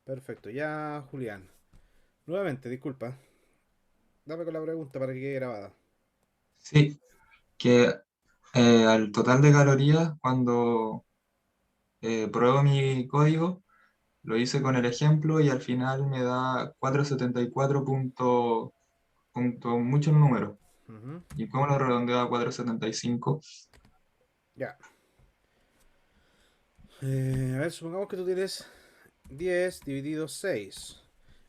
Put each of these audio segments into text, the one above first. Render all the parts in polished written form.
Perfecto, ya Julián. Nuevamente, disculpa. Dame con la pregunta para que quede grabada. Sí, que al total de calorías, cuando pruebo mi código, lo hice con el ejemplo y al final me da 474 punto muchos números. Ujú. ¿Y cómo lo redondeo a 475? Ya. A ver, supongamos que tú tienes 10 dividido 6.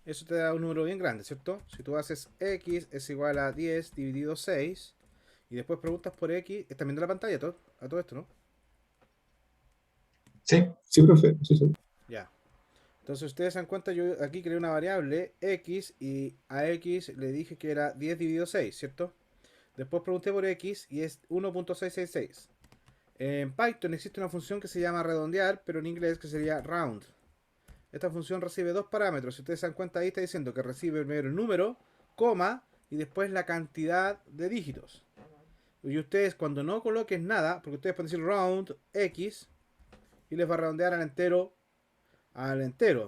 Eso te da un número bien grande, ¿cierto? Si tú haces x es igual a 10 dividido 6 y después preguntas por x, están viendo la pantalla a todo esto, ¿no? Sí, sí, profe, sí, sí. Ya. Entonces ustedes se dan cuenta, yo aquí creé una variable x y a x le dije que era 10 dividido 6, ¿cierto? Después pregunté por x y es 1.666. En Python existe una función que se llama redondear, pero en inglés que sería round. Esta función recibe dos parámetros. Si ustedes se dan cuenta, ahí está diciendo que recibe primero el número, coma, y después la cantidad de dígitos. Y ustedes cuando no coloquen nada, porque ustedes pueden decir round x y les va a redondear al entero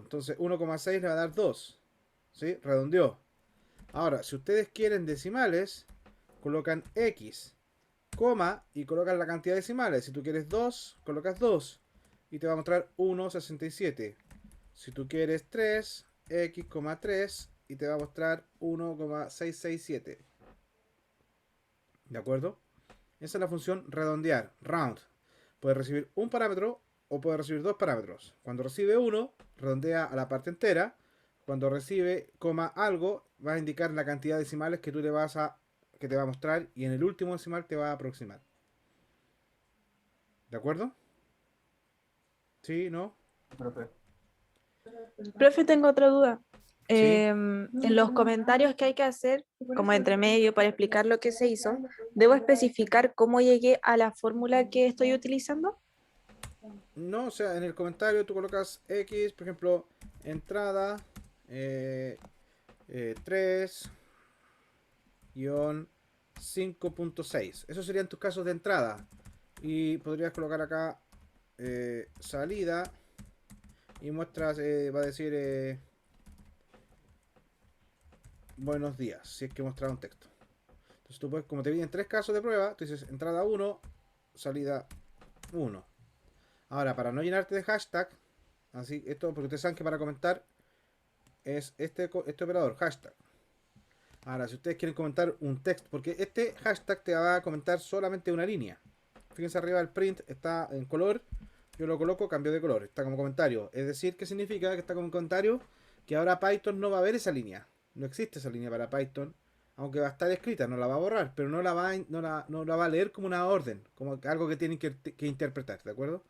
Entonces 1,6 le va a dar 2. ¿Sí? Redondeó. Ahora, si ustedes quieren decimales, colocan x, coma, y colocan la cantidad de decimales. Si tú quieres 2, colocas 2 y te va a mostrar 1,67. Si tú quieres 3, x, 3 y te va a mostrar 1,667. ¿De acuerdo? Esa es la función redondear, round. Puede recibir un parámetro o puede recibir dos parámetros. Cuando recibe uno, redondea a la parte entera. Cuando recibe coma algo, va a indicar la cantidad de decimales que tú le vas a que te va a mostrar y en el último decimal te va a aproximar. ¿De acuerdo? ¿Sí? ¿No? Profe. Profe, tengo otra duda. ¿Sí? En los comentarios que hay que hacer, como entre medio para explicar lo que se hizo, ¿debo especificar cómo llegué a la fórmula que estoy utilizando? No, o sea, en el comentario tú colocas X, por ejemplo, entrada 3 5.6. Esos serían tus casos de entrada. Y podrías colocar acá salida y muestras, va a decir buenos días, si es que mostrar un texto. Entonces tú puedes, como te vienen tres casos de prueba, tú dices entrada uno, salida uno. Ahora, para no llenarte de hashtag, así, esto, porque ustedes saben que para comentar es este operador, hashtag. Ahora, si ustedes quieren comentar un texto, porque este hashtag te va a comentar solamente una línea. Fíjense arriba el print está en color. Yo lo coloco, cambio de color. Está como comentario. Es decir, ¿qué significa que está como comentario? Que ahora Python no va a ver esa línea. No existe esa línea para Python. Aunque va a estar escrita, no la va a borrar, pero no la va a leer como una orden, como algo que tienen que interpretar, ¿de acuerdo?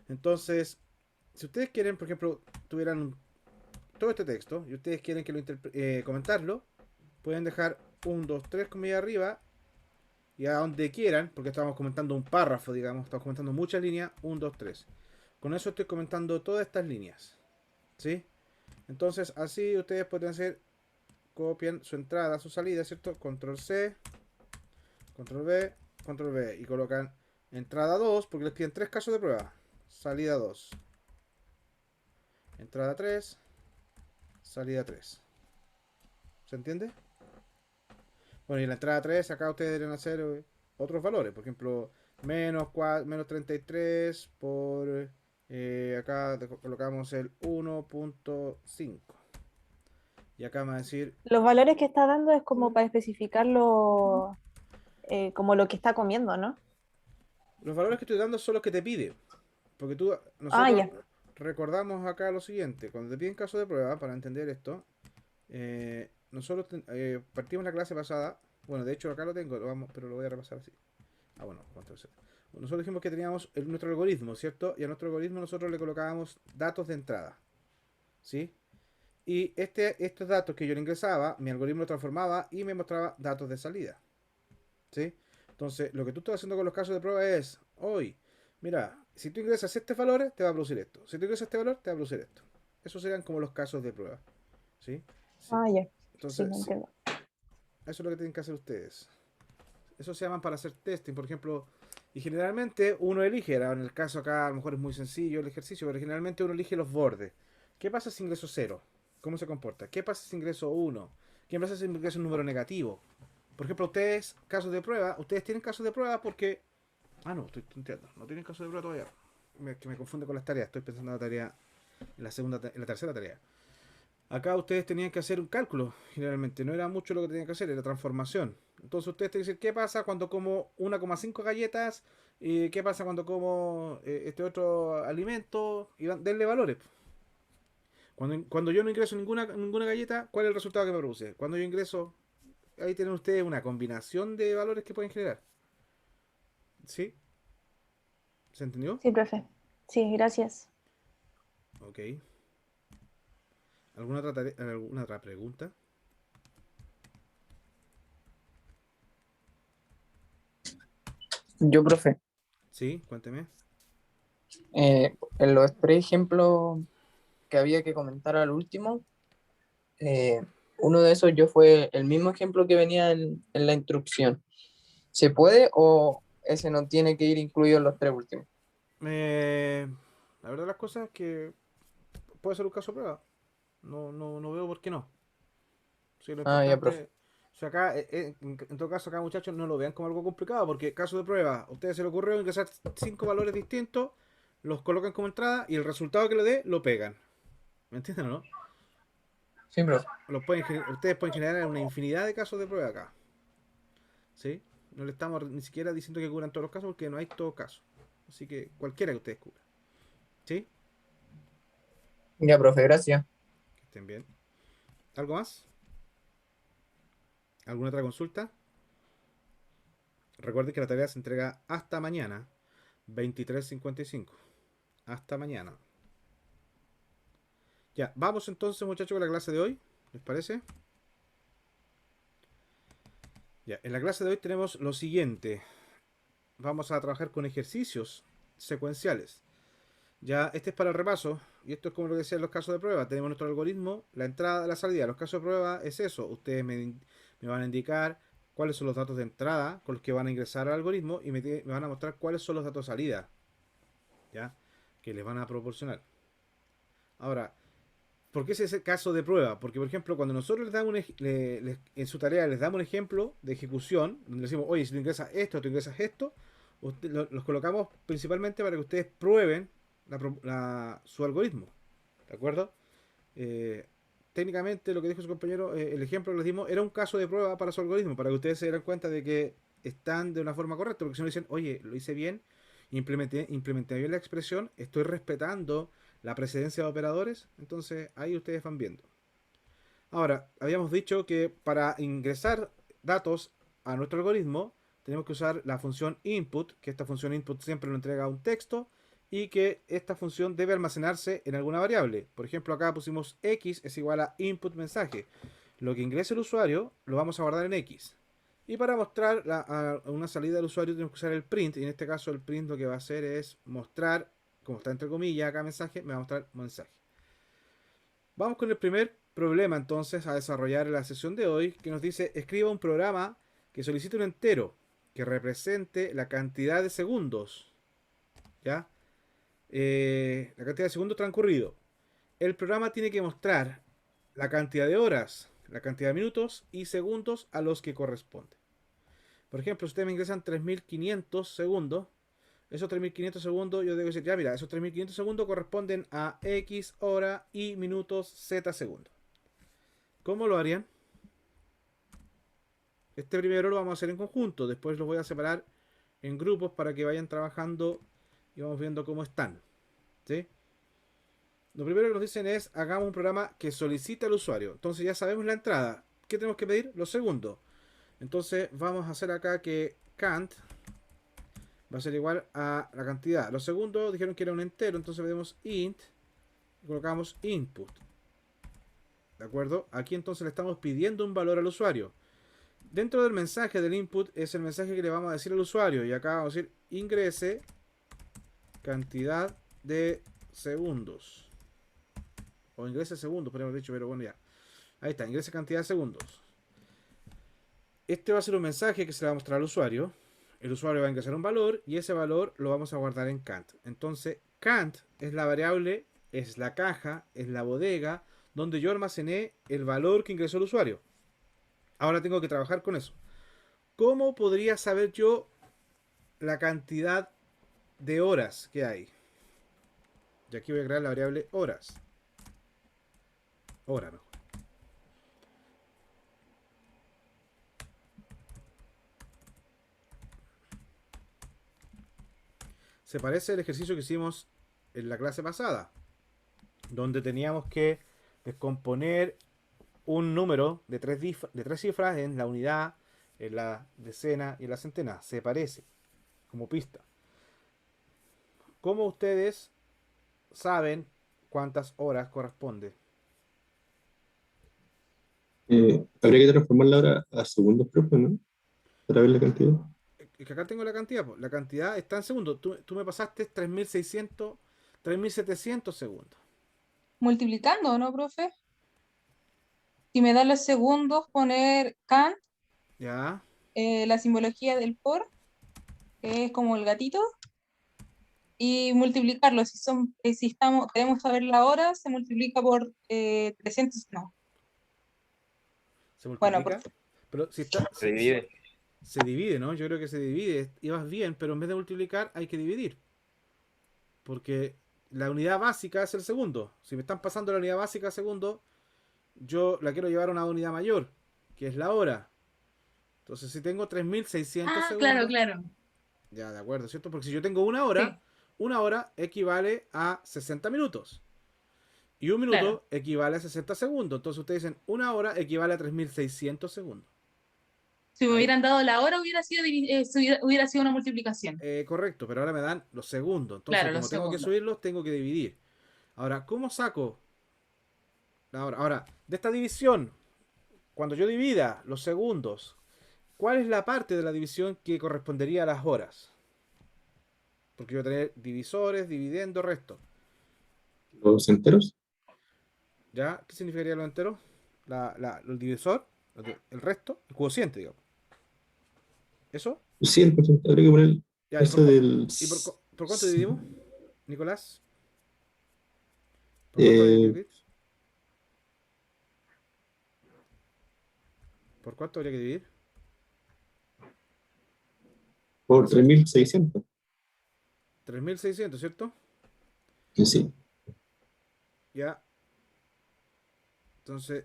Entonces, si ustedes quieren, por ejemplo, tuvieran todo este texto y ustedes quieren que comentarlo, pueden dejar un 2 3 comillas arriba y a donde quieran, porque estamos comentando un párrafo, digamos, estamos comentando muchas líneas, un 2 tres. Con eso estoy comentando todas estas líneas, ¿sí? Entonces, así ustedes pueden hacer, copian su entrada, su salida, ¿cierto? Control C, control V, control V, y colocan entrada 2 porque les piden tres casos de prueba. Salida 2, entrada 3, salida 3. ¿Se entiende? Bueno, y en la entrada 3 acá ustedes deben hacer otros valores. Por ejemplo, menos 33 por... acá colocamos el 1.5. Y acá vamos a decir... Los valores que está dando es como para especificarlo como lo que está comiendo, ¿no? Los valores que estoy dando son los que te pide. Porque Ah, nosotros ya. recordamos acá lo siguiente. Cuando te piden caso de prueba, para entender esto, nosotros partimos la clase pasada. Bueno, de hecho acá lo tengo, pero lo voy a repasar así. Ah, bueno, control Z. Nosotros dijimos que teníamos nuestro algoritmo, ¿cierto? Y a nuestro algoritmo nosotros le colocábamos datos de entrada, ¿sí? Y estos datos que yo le ingresaba, mi algoritmo lo transformaba y me mostraba datos de salida, ¿sí? Entonces, lo que tú estás haciendo con los casos de prueba es, hoy, mira, si tú ingresas este valor, te va a producir esto. Si tú ingresas este valor, te va a producir esto. Esos serían como los casos de prueba, ¿sí? Sí. Ah, ya. Sí, Entonces, no sí, entiendo. eso es lo que tienen que hacer ustedes. Eso se llaman para hacer testing, por ejemplo. Y generalmente uno elige, en el caso acá a lo mejor es muy sencillo el ejercicio, pero generalmente uno elige los bordes. ¿Qué pasa si ingreso 0? ¿Cómo se comporta? ¿Qué pasa si ingreso 1? ¿Qué pasa si ingreso un número negativo? Por ejemplo, ustedes, casos de prueba, ustedes tienen casos de prueba porque... Ah, no, estoy entiendo. No tienen casos de prueba todavía. Que me confunde con las tareas. Estoy pensando en la tarea, en la tercera tarea. Acá ustedes tenían que hacer un cálculo, generalmente. No era mucho lo que tenían que hacer, era transformación. Entonces ustedes te dicen, ¿qué pasa cuando como 1,5 galletas? ¿Y qué pasa cuando como este otro alimento? Y denle valores. Cuando yo no ingreso ninguna galleta, ¿cuál es el resultado que me produce? Cuando yo ingreso, ahí tienen ustedes una combinación de valores que pueden generar. ¿Sí? ¿Se entendió? Sí, profe. Sí, gracias. Ok. ¿Alguna otra pregunta? Yo, profe, Sí, cuénteme. en los tres ejemplos que había que comentar al último, eh, uno de esos yo fue el mismo ejemplo que venía en la instrucción. ¿Se puede o ese no tiene que ir incluido en los tres últimos? Eh, la verdad las cosas es que puede ser un caso de prueba. No veo por qué no. Sí, lo Ah, ya, profe. importante... O sea, acá, en todo caso, acá muchachos no lo vean como algo complicado, porque caso de prueba, a ustedes se les ocurrió ingresar 5 valores distintos, los colocan como entrada y el resultado que le dé lo pegan. ¿Me entienden o no? Sí, profe. Ustedes pueden generar una infinidad de casos de prueba acá. ¿Sí? No le estamos ni siquiera diciendo que cubran todos los casos porque no hay todo caso. Así que cualquiera que ustedes cubran. ¿Sí? Ya, profe, gracias. Que estén bien. ¿Algo más? ¿Alguna otra consulta? Recuerden que la tarea se entrega hasta mañana, 23:55. Hasta mañana. Ya, vamos entonces muchachos con la clase de hoy. ¿Les parece? Ya, en la clase de hoy tenemos lo siguiente. Vamos a trabajar con ejercicios secuenciales. Ya, este es para el repaso. Y esto es como lo que decía en los casos de prueba. Tenemos nuestro algoritmo, la entrada, la salida. Los casos de prueba es eso. Ustedes me van a indicar cuáles son los datos de entrada con los que van a ingresar al algoritmo y me van a mostrar cuáles son los datos de salida. ¿Ya? Que les van a proporcionar. Ahora, ¿por qué es ese caso de prueba? Porque, por ejemplo, cuando nosotros les damos en su tarea les damos un ejemplo de ejecución, donde le decimos, oye, si tú ingresas esto, los colocamos principalmente para que ustedes prueben su algoritmo. ¿De acuerdo? Eh, técnicamente, lo que dijo su compañero, el ejemplo que les dimos era un caso de prueba para su algoritmo, para que ustedes se dieran cuenta de que están de una forma correcta, porque si no dicen, oye, lo hice bien, implementé bien la expresión, estoy respetando la precedencia de operadores, entonces ahí ustedes van viendo. Ahora, habíamos dicho que para ingresar datos a nuestro algoritmo tenemos que usar la función input, que esta función input siempre nos entrega un texto y que esta función debe almacenarse en alguna variable. Por ejemplo, acá pusimos x es igual a input mensaje. Lo que ingrese el usuario lo vamos a guardar en x. Y para mostrar una salida del usuario tenemos que usar el print. Y en este caso el print lo que va a hacer es mostrar, como está entre comillas acá mensaje, me va a mostrar mensaje. Vamos con el primer problema entonces a desarrollar en la sesión de hoy, que nos dice escriba un programa que solicite un entero que represente la cantidad de segundos. ¿Ya? La cantidad de segundos transcurridos. El programa tiene que mostrar la cantidad de horas, la cantidad de minutos y segundos a los que corresponde. Por ejemplo, si ustedes me ingresan 3500 segundos, esos 3500 segundos yo debo decir, ya mira, esos 3500 segundos corresponden a X hora y minutos Z segundos. ¿Cómo lo harían? Este primero lo vamos a hacer en conjunto, después los voy a separar en grupos para que vayan trabajando y vamos viendo cómo están. ¿Sí? Lo primero que nos dicen es hagamos un programa que solicite al usuario. Entonces ya sabemos la entrada. ¿Qué tenemos que pedir? Los segundos. Entonces vamos a hacer acá que count va a ser igual a la cantidad. Los segundos dijeron que era un entero, entonces pedimos int y colocamos input. ¿De acuerdo? Aquí entonces le estamos pidiendo un valor al usuario. Dentro del mensaje del input es el mensaje que le vamos a decir al usuario. Y acá vamos a decir ingrese cantidad de segundos. O ingrese segundos, podríamos dicho, pero bueno, ya. Ahí está, ingrese cantidad de segundos. Este va a ser un mensaje que se le va a mostrar al usuario. El usuario va a ingresar un valor y ese valor lo vamos a guardar en count. Entonces, count es la variable es la caja, es la bodega donde yo almacené el valor que ingresó el usuario. Ahora tengo que trabajar con eso. ¿Cómo podría saber yo la cantidad de horas que hay? Y aquí voy a crear la variable horas. Hora, mejor. Se parece al ejercicio que hicimos en la clase pasada, donde teníamos que descomponer un número de tres cifras en la unidad, en la decena y en la centena. Se parece, como pista. ¿Cómo ustedes saben cuántas horas corresponde? Habría que transformarla ahora a segundos propios, ¿no? Para ver la cantidad. Es que acá tengo la cantidad, po. La cantidad está en segundos. Tú me pasaste 3600, 3700 segundos. Multiplicando, ¿no, profe? Si me da los segundos, poner can, ¿Ya? la simbología del por, que es como el gatito, y multiplicarlo. Si estamos, queremos saber la hora, se multiplica por 300, no. ¿Se Bueno, multiplica? Pero si está... Se divide. Se divide, ¿no? Yo creo que se divide. Ibas bien, pero en vez de multiplicar hay que dividir. Porque la unidad básica es el segundo. Si me están pasando la unidad básica a segundo, yo la quiero llevar a una unidad mayor, que es la hora. Entonces, si tengo 3600 claro, segundos, claro. ya de acuerdo, ¿cierto? Porque si yo tengo Sí, una hora equivale a 60 minutos. Y un claro. minuto equivale a 60 segundos. Entonces, ustedes dicen, una hora equivale a 3600 segundos. Si me Ahí, hubieran dado la hora, hubiera sido una multiplicación. correcto, pero ahora me dan los segundos. Entonces, Claro, los como tengo que segundos. subirlos, tengo que dividir. Ahora, ¿cómo saco la hora? Ahora, de esta división, cuando yo divida los segundos, ¿cuál es la parte de la división que correspondería a las horas? Porque yo voy a tener divisores, dividendo, resto. Los enteros. ¿Ya? ¿Qué significaría lo entero? El divisor, el resto, el cociente, digamos. ¿Eso? Sí, el porcentaje. Habría que poner Ya, eso del... por cuánto dividimos, Nicolás? ¿Por cuánto habría que eh, dividir? ¿Por cuánto habría que dividir? por Para saber. 3600. 3600, ¿cierto? Sí. Ya. Entonces,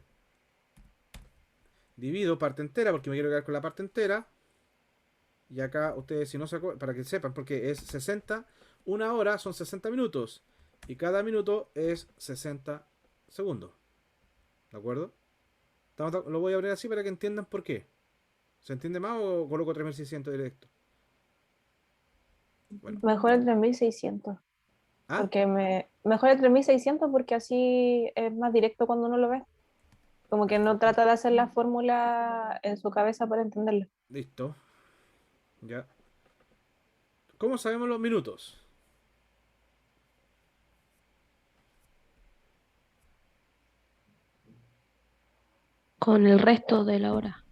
divido parte entera porque me quiero quedar con la parte entera. Y acá ustedes, si no se acuerdan, para que sepan, porque es 60, una hora son 60 minutos. Y cada minuto es 60 segundos. ¿De acuerdo? Lo voy a abrir así para que entiendan por qué. ¿Se entiende más o coloco 3600 directo? Bueno. Mejor el 3600. ¿Ah? Porque mejor el 3600 porque así es más directo cuando uno lo ve. Como que no trata de hacer la fórmula en su cabeza para entenderlo. Listo. Ya. ¿Cómo sabemos los minutos? Con el resto de la hora.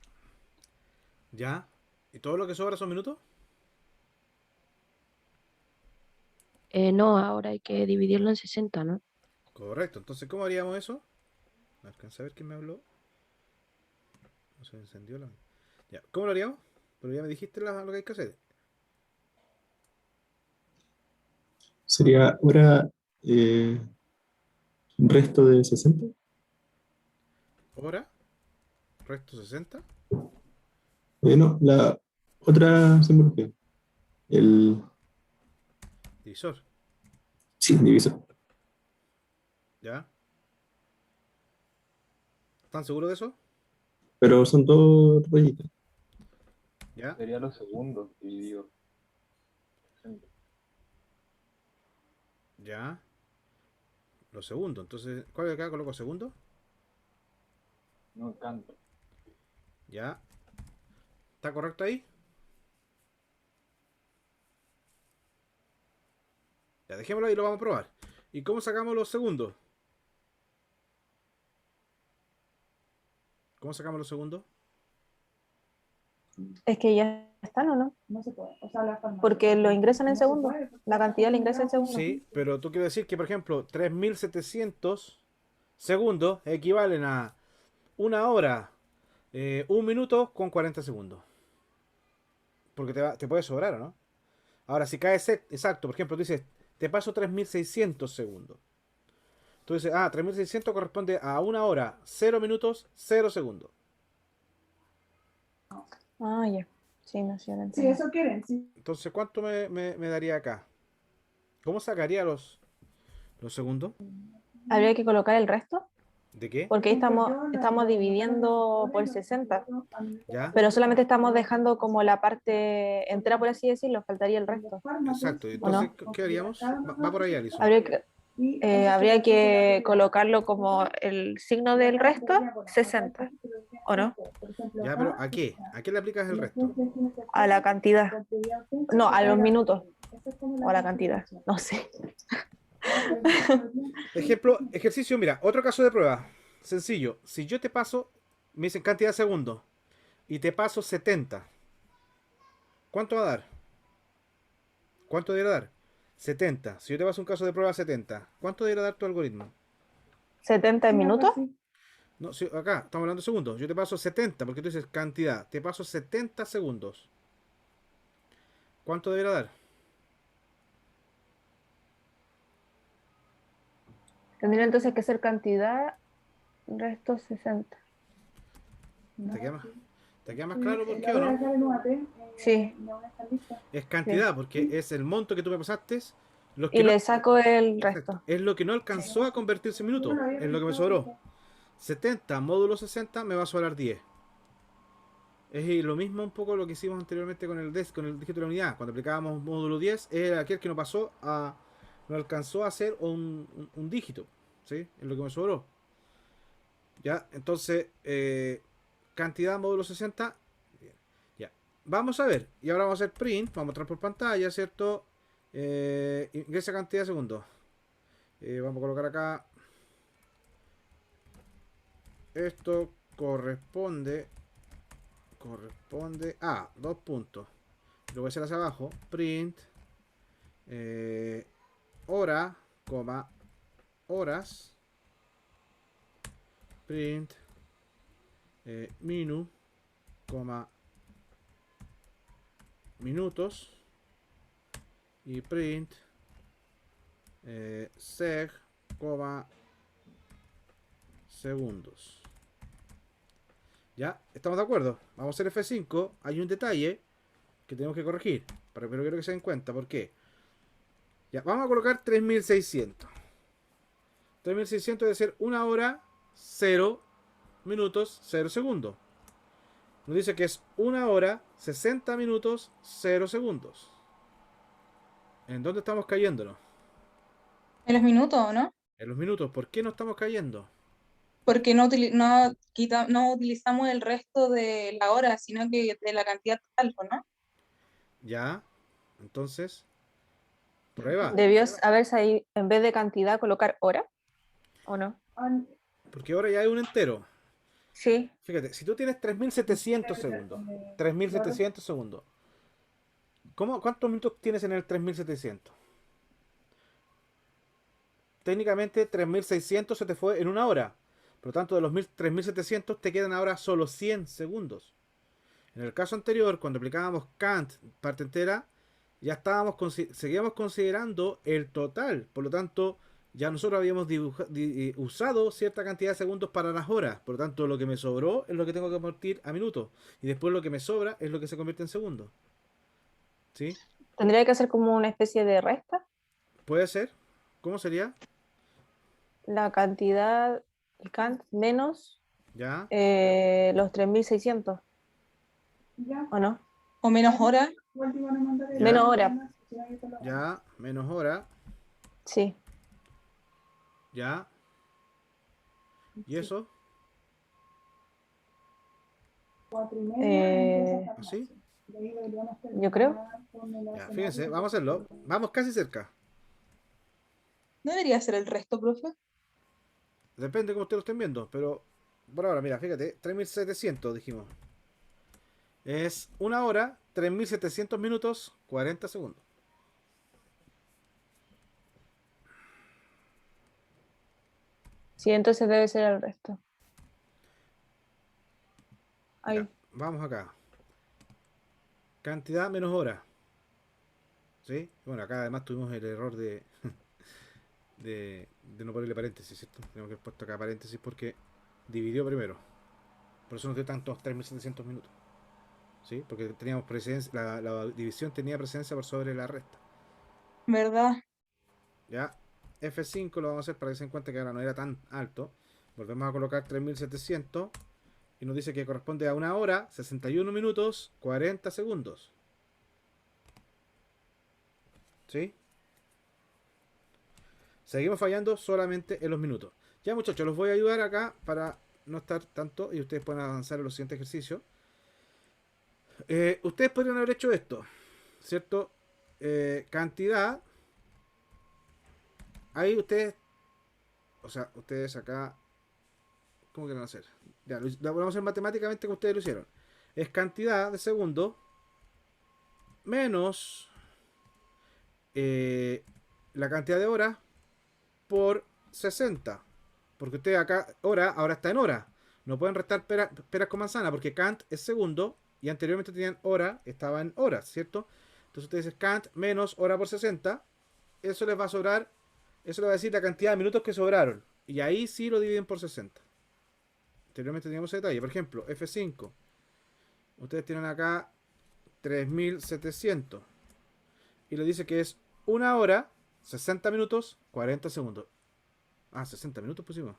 Ya. ¿Y todo lo que sobra son minutos? No, ahora hay que dividirlo en 60, ¿no? Correcto. Entonces, ¿cómo haríamos eso? No alcancé a ver quién me habló. No se me encendió la... Ya. ¿Cómo lo haríamos? Pero ya me dijiste lo que hay que hacer. Sería hora resto de 60. Hora. Resto 60. No, la otra simbología. El... Divisor. Sí, divisor. ¿Ya? ¿Están seguros de eso? Pero son dos rayitas. ¿Ya? Sería los segundos dividido. ¿Ya? Los segundos. Entonces, ¿cuál de acá coloco segundo? No canto. ¿Ya? ¿Está correcto ahí? Ya, dejémoslo ahí y lo vamos a probar. ¿Y cómo sacamos los segundos? ¿Cómo sacamos los segundos? Es que ya están o no? No se puede. O sea, la farmacia. Porque lo ingresan en No se segundo. puede, porque La cantidad la ingresan en segundo. Sí, pero tú quieres decir que, por ejemplo, 3700 segundos equivalen a 1 hora, 1 minuto con 40 segundos. Porque te puede sobrar, ¿o no? Ahora, si cae exacto, por ejemplo, tú dices, te paso 3600 segundos. Tú dices, 3600 corresponde a 1 hora, 0 minutos, 0 segundos. Ah, ya. Sí, no sé, no Si entiendo. eso quieren, sí. Entonces, ¿cuánto me daría acá? ¿Cómo sacaría los segundos? Habría que colocar el resto, ¿De qué? porque ahí Pues estamos dividiendo por 60, ¿Ya? pero solamente estamos dejando como la parte entera, por así decirlo, faltaría el resto. Exacto. ¿O Entonces, no? ¿qué haríamos? Va por ahí, Alison. Habría que colocarlo como el signo del resto, 60, ¿o no? Ya, pero ¿a qué? ¿A qué le aplicas el resto? A la cantidad. No, a los minutos. O a la cantidad. No sé. Ejemplo, ejercicio, mira, otro caso de prueba. Sencillo. Si yo te paso, me dicen cantidad de segundos, y te paso 70. ¿Cuánto va a dar? ¿Cuánto debería dar? 70. Si yo te paso un caso de prueba 70, ¿cuánto debería dar tu algoritmo? 70 minutos. No, si, acá estamos hablando de segundos. Yo te paso 70, porque tú dices cantidad. Te paso 70 segundos. ¿Cuánto debería dar? Tendría entonces que ser cantidad, resto 60. ¿Te queda más claro por qué o no? Sí. Es cantidad, porque es el monto que tú me pasaste. Los que Y no- le saco el resto. Es lo que no alcanzó a convertirse en minutos. Es lo que me sobró. 70 módulo 60 me va a sobrar 10. Es lo mismo un poco lo que hicimos anteriormente con el dígito de la unidad. Cuando aplicábamos módulo 10, era aquel que no pasó a. No alcanzó a hacer un dígito. ¿Sí? Es lo que me sobró. Ya, entonces, cantidad módulo 60. Bien. Ya. Vamos a ver. Y ahora vamos a hacer print. Vamos a mostrar por pantalla, ¿cierto? Ingresa cantidad de segundos. Vamos a colocar acá. Esto corresponde a 2 puntos. Lo voy a hacer hacia abajo. Print hora, coma, horas. Print minu, coma, minutos. Y print seg, coma, segundos. ¿Ya? ¿Estamos de acuerdo? Vamos a hacer F5. Hay un detalle que tenemos que corregir. Pero quiero que se den cuenta. ¿Por qué? Ya, vamos a colocar 3600. 3600 debe ser 1 hora, 0 minutos, 0 segundos. Nos dice que es 1 hora, 60 minutos, 0 segundos. ¿En dónde estamos cayéndonos? En los minutos, ¿no? En los minutos. ¿Por qué no estamos cayendo? Porque no utilizamos el resto de la hora, sino que de la cantidad total, ¿no? Ya. Entonces, prueba. Debió haberse ahí, en vez de cantidad, colocar hora. ¿O no? Porque ahora ya hay un entero. Sí. Fíjate, si tú tienes 3700 segundos. 3700 segundos. ¿Cuántos minutos tienes en el 3700? Técnicamente 3600 se te fue en 1 hora. Por lo tanto, de los 3700 te quedan ahora solo 100 segundos. En el caso anterior, cuando aplicábamos Kant parte entera, ya seguíamos considerando el total. Por lo tanto, ya nosotros habíamos usado cierta cantidad de segundos para las horas. Por lo tanto, lo que me sobró es lo que tengo que convertir a minutos. Y después lo que me sobra es lo que se convierte en segundos. ¿Sí? Tendría que hacer como una especie de resta. ¿Puede ser? ¿Cómo sería? La cantidad, el Kant, menos ¿Ya? los 3600. ¿O no? O menos hora. Ya. Menos hora. Ya, menos hora. Sí. Ya. ¿Y eso? ¿Así? Yo creo. Ya, fíjense, vamos a hacerlo. Vamos casi cerca. ¿No debería ser el resto, profe? Depende de cómo ustedes lo estén viendo, pero por ahora, mira, fíjate, 3700 dijimos. Es 1 hora, 3700 minutos, 40 segundos. Sí, entonces debe ser el resto. Ya, Ahí. vamos acá. Cantidad menos hora. ¿Sí? Bueno, acá además tuvimos el error de no ponerle paréntesis, ¿cierto? Tenemos que haber puesto acá paréntesis porque dividió primero. Por eso nos dio tantos 3700 minutos. ¿Sí? Porque teníamos precedencia, la división tenía precedencia por sobre la resta. ¿Verdad? Ya, F5 lo vamos a hacer para que se den cuenta que ahora no era tan alto. Volvemos a colocar 3700 y nos dice que corresponde a 1 hora, 61 minutos, 40 segundos. ¿Sí? Seguimos fallando solamente en los minutos. Ya, muchachos, los voy a ayudar acá para no estar tanto y ustedes pueden avanzar en los siguientes ejercicios. Ustedes podrían haber hecho esto, ¿cierto? Cantidad. Ahí ustedes, o sea, ustedes acá, ¿cómo quieren hacer? Ya, lo vamos a hacer matemáticamente como ustedes lo hicieron. Es cantidad de segundos menos la cantidad de horas por 60. Porque ustedes acá, hora, ahora está en hora. No pueden restar peras con manzana porque Kant es segundo y anteriormente tenían hora, estaba en horas, ¿cierto? Entonces ustedes dicen Kant menos hora por 60. Eso les va a sobrar, eso les va a decir la cantidad de minutos que sobraron. Y ahí sí lo dividen por 60. Anteriormente teníamos ese detalle. Por ejemplo, F5. Ustedes tienen acá 3700. Y le dice que es 1 hora, 60 minutos, 40 segundos. Ah, 60 minutos pusimos.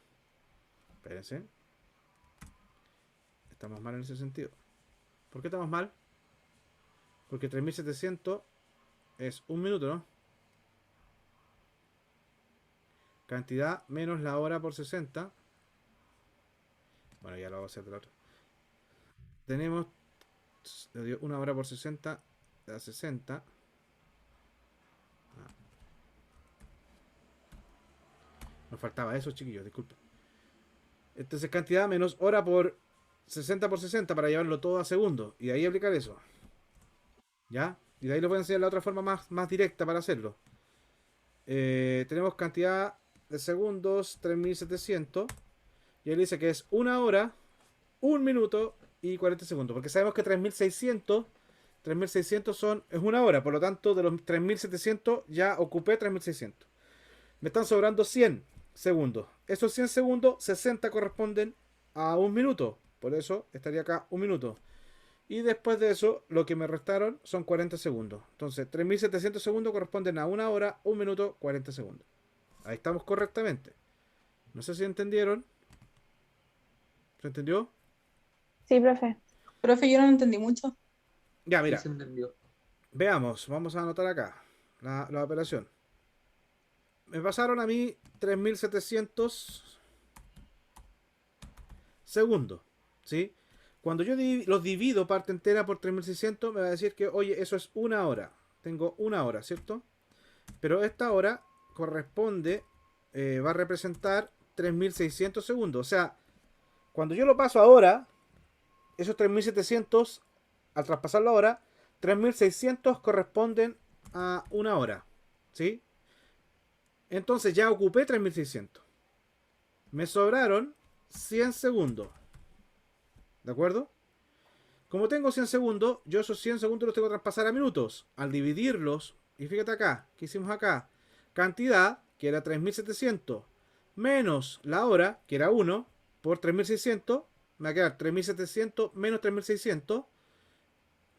Espérense. Estamos mal en ese sentido. ¿Por qué estamos mal? Porque 3700 es 1 minuto, ¿no? Cantidad menos la hora por 60. Bueno, ya lo voy a hacer de la otra. Tenemos 1 hora por 60 da 60. Nos faltaba eso, chiquillos, disculpen. Entonces cantidad menos hora por 60 por 60 para llevarlo todo a segundos. Y de ahí aplicar eso. ¿Ya? Y de ahí lo pueden enseñar la otra forma más directa para hacerlo. Tenemos cantidad de segundos 3700. Y él dice que es 1 hora, 1 minuto y 40 segundos. Porque sabemos que 3600 es 1 hora. Por lo tanto, de los 3700 ya ocupé 3600. Me están sobrando 100 segundos. Esos 100 segundos, 60 corresponden a 1 minuto. Por eso estaría acá 1 minuto. Y después de eso, lo que me restaron son 40 segundos. Entonces, 3700 segundos corresponden a 1 hora, 1 minuto, 40 segundos. Ahí estamos correctamente. No sé si entendieron. ¿Se entendió? Sí, profe. Profe, yo no entendí mucho. Ya, mira. Sí se entendió. Veamos. Vamos a anotar acá la operación. Me pasaron a mí 3700 segundos. ¿Sí? Cuando yo los divido parte entera por 3600, me va a decir que, oye, eso es 1 hora. Tengo 1 hora, ¿cierto? Pero esta hora corresponde, va a representar 3600 segundos. O sea, cuando yo lo paso ahora, esos 3700, al traspasarlo ahora, 3600 corresponden a 1 hora. ¿Sí? Entonces ya ocupé 3600. Me sobraron 100 segundos. ¿De acuerdo? Como tengo 100 segundos, yo esos 100 segundos los tengo que traspasar a minutos. Al dividirlos, y fíjate acá, ¿qué hicimos acá? Cantidad, que era 3700, menos la hora, que era 1, por 3600, me va a quedar 3700 menos 3600,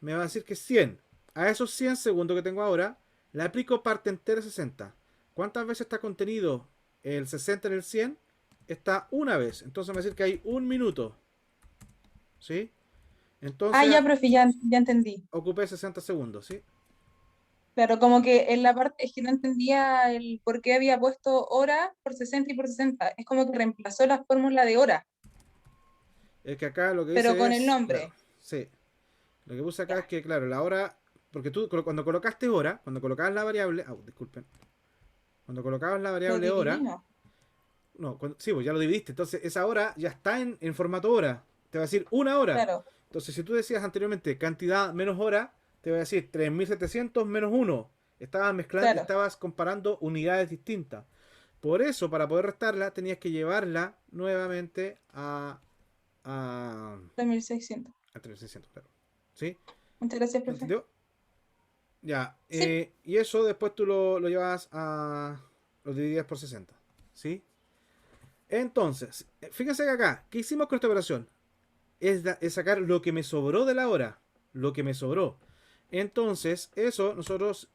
me va a decir que es 100. A esos 100 segundos que tengo ahora, le aplico parte entera 60. ¿Cuántas veces está contenido el 60 en el 100? Está una vez. Entonces me va a decir que hay 1 minuto. ¿Sí? Entonces, Ya, profe, ya entendí. ocupé 60 segundos, ¿sí? Claro, como que en la parte es que no entendía el por qué había puesto hora por 60 y por 60. Es como que reemplazó la fórmula de hora, Es que acá lo que pero dice con es... el nombre. Claro, sí. Lo que puse acá es que, claro, la hora... Porque tú cuando colocaste hora, cuando colocabas la variable... disculpen. Cuando colocabas la Lo variable hora... dividimos. No, sí, pues ya lo dividiste. Entonces esa hora ya está en formato hora. Te va a decir 1 hora. Claro. Entonces, si tú decías anteriormente cantidad menos hora, te voy a decir 3700 menos 1. Estabas mezclando, Claro. estabas comparando unidades distintas. Por eso, para poder restarla, tenías que llevarla nuevamente a 3600. 3600, claro. ¿Sí? Muchas gracias, ¿Se profe. entendió? Ya. Sí, Y eso después tú lo llevas a... Lo dividías por 60. ¿Sí? Entonces, fíjense que acá, ¿qué hicimos con esta operación? Es sacar lo que me sobró de la hora. Lo que me sobró. Entonces, eso nosotros...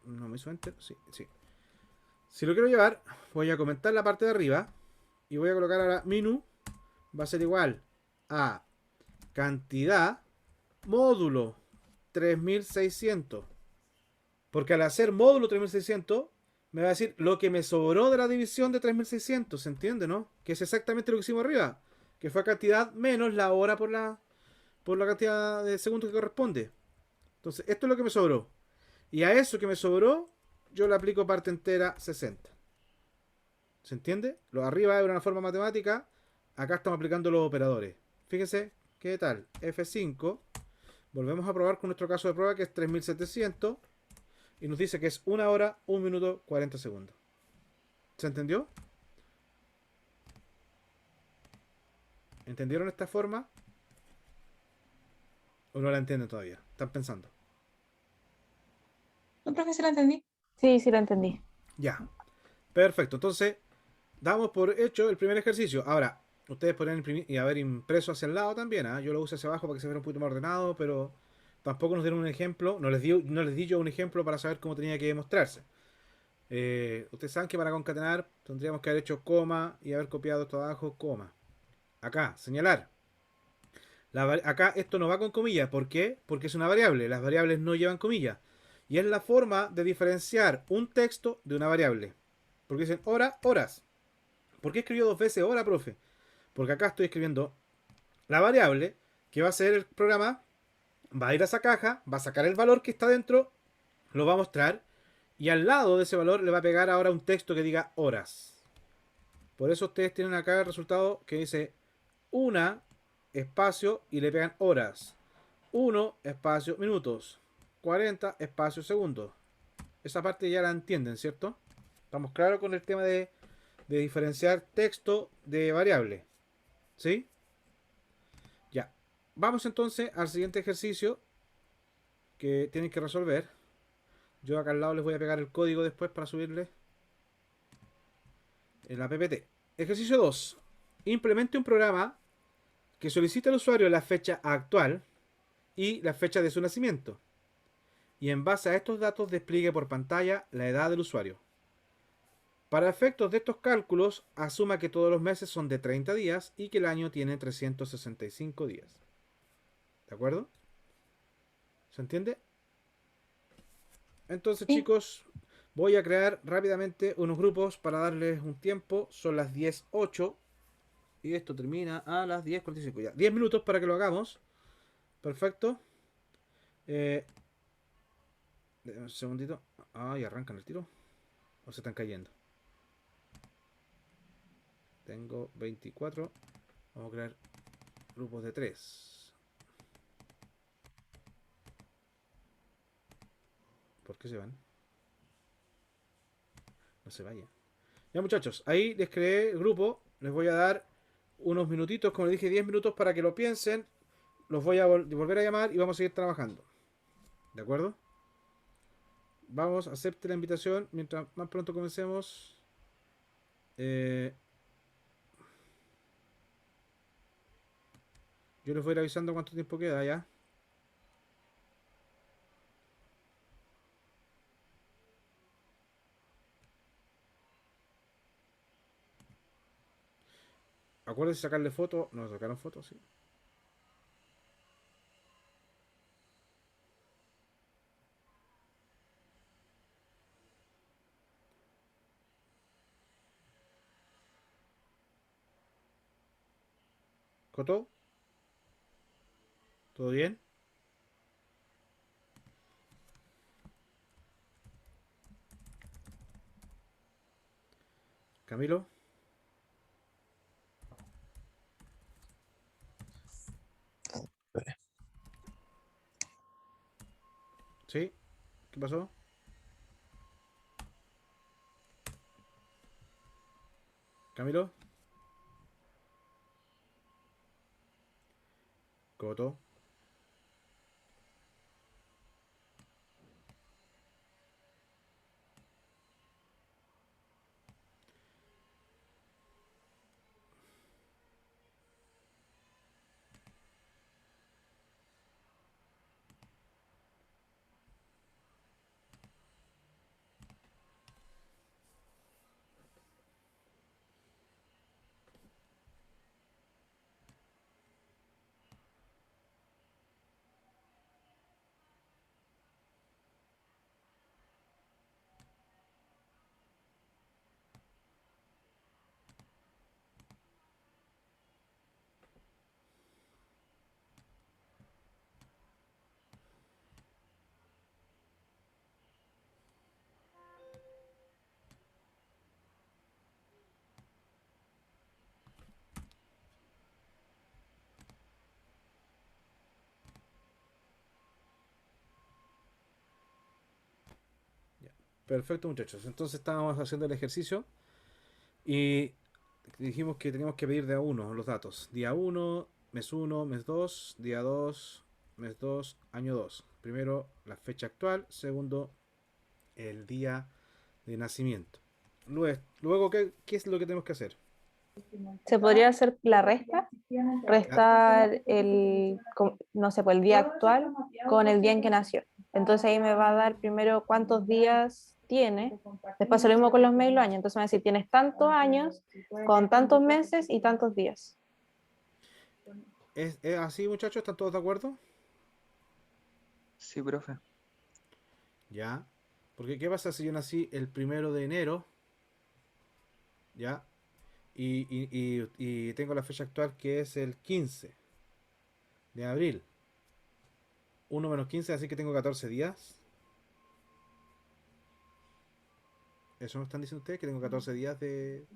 no me hizo enter. Sí, sí. Si lo quiero llevar, voy a comentar la parte de arriba. Y voy a colocar ahora minu. Va a ser igual a cantidad módulo 3600. Porque al hacer módulo 3600, me va a decir lo que me sobró de la división de 3600. ¿Se entiende, no? Que es exactamente lo que hicimos arriba. Que fue cantidad menos la hora por la cantidad de segundos que corresponde. Entonces, esto es lo que me sobró. Y a eso que me sobró, yo le aplico parte entera 60. ¿Se entiende? Lo de arriba es una forma matemática. Acá estamos aplicando los operadores. Fíjense, ¿qué tal? F5. Volvemos a probar con nuestro caso de prueba que es 3700. Y nos dice que es 1 hora, 1 minuto, 40 segundos. ¿Se entendió? ¿Entendieron esta forma? ¿O no la entienden todavía? ¿Están pensando? no, profe, se la entendí. Sí, sí lo entendí. Ya. Perfecto. Entonces, damos por hecho el primer ejercicio. Ahora, ustedes podrían imprimir y haber impreso hacia el lado también. ¿Ah? Yo lo uso hacia abajo para que se vea un poquito más ordenado, pero tampoco nos dieron un ejemplo. No les di yo un ejemplo para saber cómo tenía que demostrarse. Ustedes saben que para concatenar tendríamos que haber hecho coma y haber copiado esto abajo, coma. Acá, señalar. Acá esto no va con comillas. ¿Por qué? Porque es una variable. Las variables no llevan comillas. Y es la forma de diferenciar un texto de una variable. Porque dicen hora, horas. ¿Por qué escribió 2 veces hora, profe? Porque acá estoy escribiendo la variable que va a ser el programa. Va a ir a esa caja, va a sacar el valor que está dentro, lo va a mostrar. Y al lado de ese valor le va a pegar ahora un texto que diga horas. Por eso ustedes tienen acá el resultado que dice una espacio y le pegan horas. 1 espacio minutos. 40 espacio segundos. Esa parte ya la entienden, ¿cierto? Estamos claros con el tema de diferenciar texto de variable. ¿Sí? Ya. Vamos entonces al siguiente ejercicio que tienen que resolver. Yo acá al lado les voy a pegar el código después para subirle en la PPT. Ejercicio 2. Implemente un programa que solicite al usuario la fecha actual y la fecha de su nacimiento. Y en base a estos datos despliegue por pantalla la edad del usuario. Para efectos de estos cálculos, asuma que todos los meses son de 30 días y que el año tiene 365 días. ¿De acuerdo? ¿Se entiende? Entonces, Sí. chicos, voy a crear rápidamente unos grupos para darles un tiempo. Son las 10:08 y esto termina a las 10:45. Ya, 10 minutos para que lo hagamos. Perfecto. Un segundito. Y arrancan el tiro. O se están cayendo. Tengo 24. Vamos a crear grupos de 3. ¿Por qué se van? No se vayan. Ya, muchachos, ahí les creé el grupo. Les voy a dar unos minutitos, como les dije, 10 minutos para que lo piensen. Los voy a volver a llamar y vamos a seguir trabajando. ¿De acuerdo? Vamos, acepte la invitación. Mientras más pronto comencemos. Yo les voy a ir avisando cuánto tiempo queda ya. Acuérdense de sacarle foto. ¿Nos sacaron fotos? Sí. ¿Coto? ¿Todo bien? ¿Camilo? ¿Qué pasó? Camilo. Coto. Perfecto, muchachos. Entonces estábamos haciendo el ejercicio y dijimos que teníamos que pedir de a uno los datos. Día 1, mes 2, día 2, mes 2, año 2. Primero, la fecha actual. Segundo, el día de nacimiento. Luego ¿qué es lo que tenemos que hacer? Se podría hacer la resta, restar no sé, pues el día actual con el día en que nació. Entonces ahí me va a dar primero cuántos días tiene, después lo mismo con los meses y los años. Entonces me va a decir, tienes tantos años, con tantos meses y tantos días. ¿Es así, muchachos? ¿Están todos de acuerdo? Sí, profe. Ya. Porque ¿qué pasa si yo nací el 1 de enero? Ya. Y tengo la fecha actual que es el 15 de abril. 1 menos 15, así que tengo 14 días. ¿Eso no están diciendo ustedes? Que tengo 14 días de...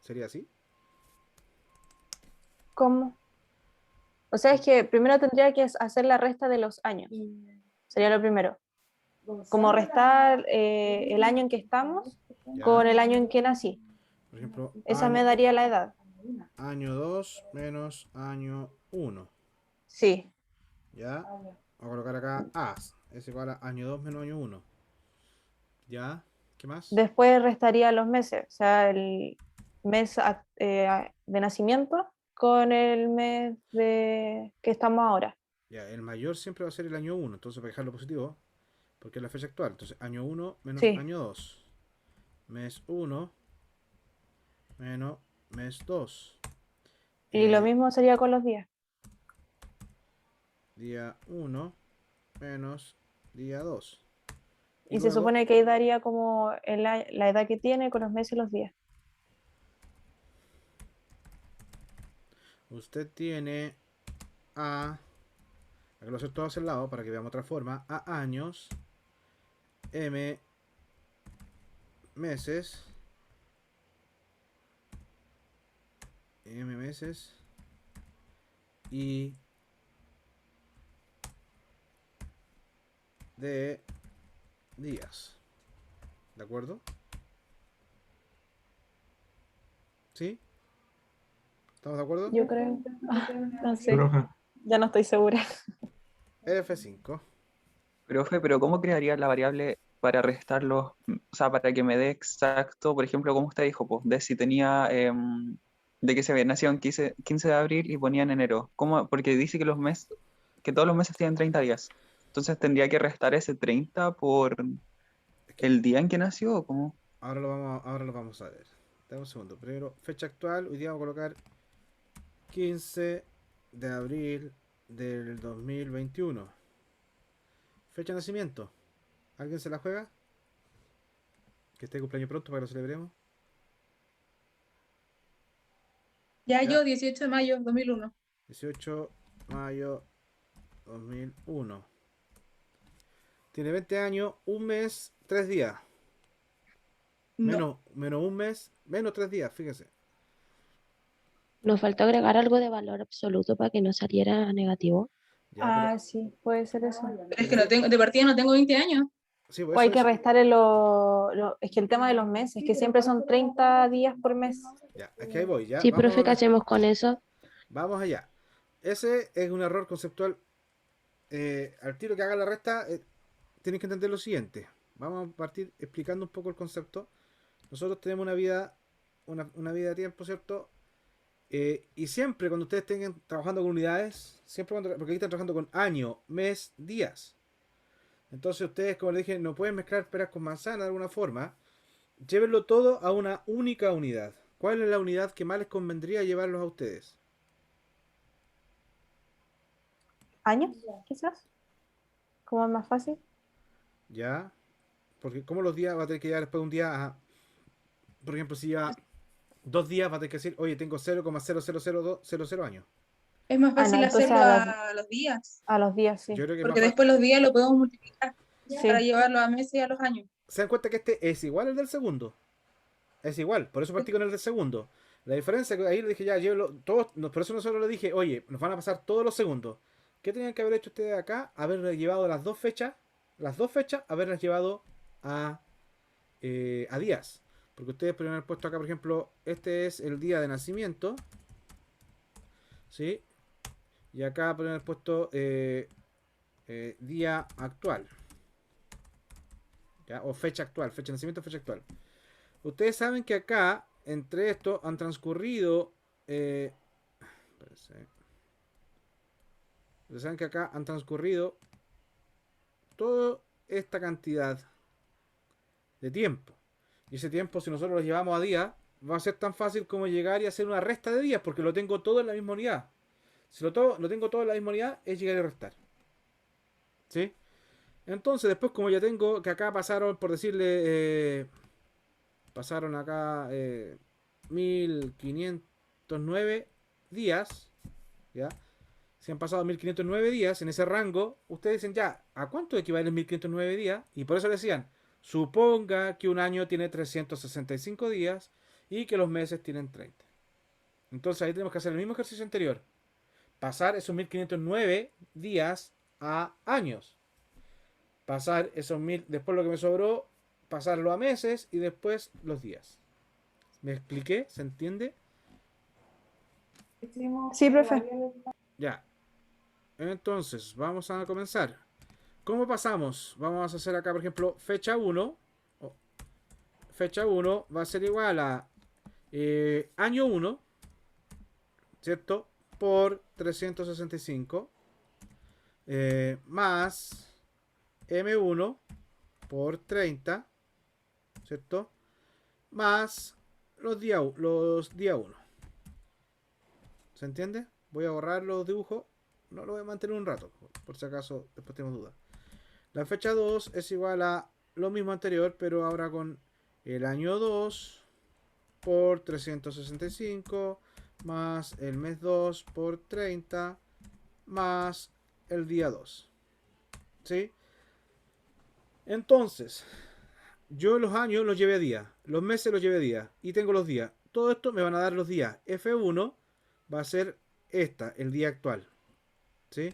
¿Sería así? ¿Cómo? O sea, es que primero tendría que hacer la resta de los años. Sería lo primero. Como restar el año en que estamos Ya. con el año en que nací. Por ejemplo, Esa me daría la edad. año 2 menos año 1. Sí. ¿Ya? Voy a colocar acá as. Es igual a año 2 menos año 1. ¿Ya? ¿Qué más? Después restaría los meses. O sea, el mes de nacimiento con el mes de que estamos ahora. Ya, el mayor siempre va a ser el año 1. Entonces, para dejarlo positivo, porque es la fecha actual. Entonces, año 1 menos Sí. año 2. Mes 1 menos mes 2. Y lo mismo sería con los días. Día 1 menos día 2. Y se luego, supone que ahí daría como la edad que tiene con los meses y los días. usted tiene a... Hay que lo hacer todo hacia el lado para que veamos otra forma. A años, M meses, M meses y D días. ¿De acuerdo? ¿Sí? ¿Estamos de acuerdo? Yo creo. No Sí, sé. profe. Ya no estoy segura. F5. Profe, pero ¿cómo crearía la variable para restarlos? O sea, para que me dé exacto, por ejemplo, como usted dijo, pues, de si tenía, de que se había nacido en 15 de abril y ponía en enero. ¿Cómo? Porque dice que que todos los meses tienen 30 días. Entonces tendría que restar ese 30 por Es que el día en que nació, ¿o cómo? ahora lo vamos a ver. Dame un segundo. Primero, fecha actual. Hoy día vamos a colocar 15 de abril del 2021. Fecha de nacimiento. ¿Alguien se la juega? Que esté de cumpleaños pronto para que lo celebremos. Ya Ya. yo, 18 de mayo 2001. 18 de mayo 2001. Tiene 20 años, un mes, 3 días. No. Menos un mes, menos 3 días, fíjese. Nos faltó agregar algo de valor absoluto para que no saliera negativo. Ya, Ah, sí, puede ser eso. Pero es que no tengo, de partida no tengo 20 años. sí, O pues hay eso que es. restar es que el tema de los meses, que siempre son 30 días por mes. Ya, aquí ahí voy, ya. Sí, profe, ¿qué Vamos, hacemos con eso? vamos allá. Ese es un error conceptual. Al tiro que haga la resta, tienes que entender lo siguiente. Vamos a partir explicando un poco el concepto. Nosotros tenemos una vida de tiempo, ¿cierto? Y siempre cuando ustedes estén trabajando con unidades, porque aquí están trabajando con año, mes, días. Entonces ustedes, como les dije, no pueden mezclar peras con manzanas de alguna forma. Llévenlo todo a una única unidad. ¿Cuál es la unidad que más les convendría llevarlos a ustedes? ¿Años, quizás? ¿Cómo es más fácil? ¿Ya? Porque como los días va a tener que llevar después de un día por ejemplo, si lleva 2 días, va a tener que decir, oye, tengo 0,00000 años. Es más Ah, no, fácil entonces hacerlo a los días, a los días, sí. Yo creo que es más porque fácil. después los días lo podemos multiplicar Sí. para llevarlo a meses y a los años. Se dan cuenta que este es igual al del segundo. Es igual, por eso partí con el del segundo. La diferencia es que ahí le dije, ya, llévelo todos, por eso nosotros le dije, oye, nos van a pasar todos los segundos. ¿Qué tenían que haber hecho ustedes acá? Haber llevado las dos fechas, haberlas llevado a días. Porque ustedes podrían haber puesto acá, por ejemplo, este es el día de nacimiento. ¿Sí? Y acá podrían haber puesto día actual. ¿Ya? O fecha actual, fecha de nacimiento, fecha actual. Ustedes saben que acá, entre esto, han transcurrido. Espérense. Ustedes saben que acá han transcurrido toda esta cantidad de tiempo. Y ese tiempo, si nosotros lo llevamos a día, va a ser tan fácil como llegar y hacer una resta de días, porque lo tengo todo en la misma unidad. Si lo tengo todo en la misma unidad, es llegar y restar. ¿Sí? Entonces, después, como ya tengo que acá pasaron, por decirle, pasaron acá 1509 días, ¿ya? Si han pasado 1509 días en ese rango, ustedes dicen ya, ¿a cuánto equivalen 1509 días? Y por eso decían, suponga que un año tiene 365 días y que los meses tienen 30. Entonces ahí tenemos que hacer el mismo ejercicio anterior. Pasar esos 1509 días a años. Pasar esos 1000, después lo que me sobró, pasarlo a meses y después los días. ¿Me expliqué? ¿Se entiende? Sí, profe. Ya. Entonces, vamos a comenzar. ¿Cómo pasamos? Vamos a hacer acá, por ejemplo, fecha 1. Fecha 1 va a ser igual a año 1, ¿cierto? Por 365 más M1 por 30, ¿cierto? Más los día 1. ¿Se entiende? Voy a borrar los dibujos. No lo voy a mantener un rato, por si acaso después tenemos dudas. La fecha 2 es igual a lo mismo anterior, pero ahora con el año 2 por 365 más el mes 2 por 30 más el día 2. ¿Sí? Entonces, yo los años los llevé a día, los meses los llevé a día y tengo los días. Todo esto me van a dar los días. F1 va a ser el día actual. ¿Sí?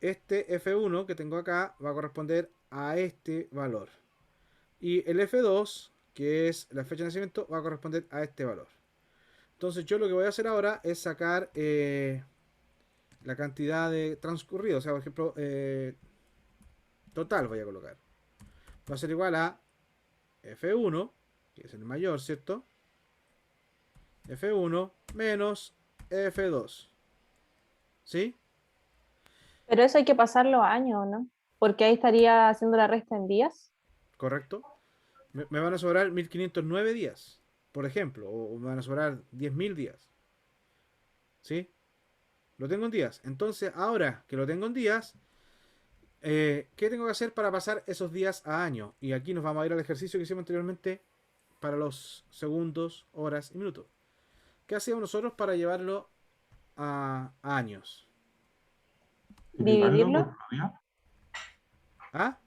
Este F1 que tengo acá va a corresponder a este valor. Y el F2, que es la fecha de nacimiento, va a corresponder a este valor. Entonces yo lo que voy a hacer ahora es sacar la cantidad de transcurrido. O sea, por ejemplo, total voy a colocar. Va a ser igual a F1, que es el mayor, ¿cierto? F1 menos F2. ¿Sí? Pero eso hay que pasarlo a años, ¿no? Porque ahí estaría haciendo la resta en días. ¿Correcto? Me van a sobrar 1509 días, por ejemplo, o me van a sobrar 10.000 días. ¿Sí? Lo tengo en días. Entonces, ahora que lo tengo en días, ¿qué tengo que hacer para pasar esos días a años? Y aquí nos vamos a ir al ejercicio que hicimos anteriormente para los segundos, horas y minutos. ¿Qué hacíamos nosotros para llevarlo a años? ¿Dividirlo? ¿Ah?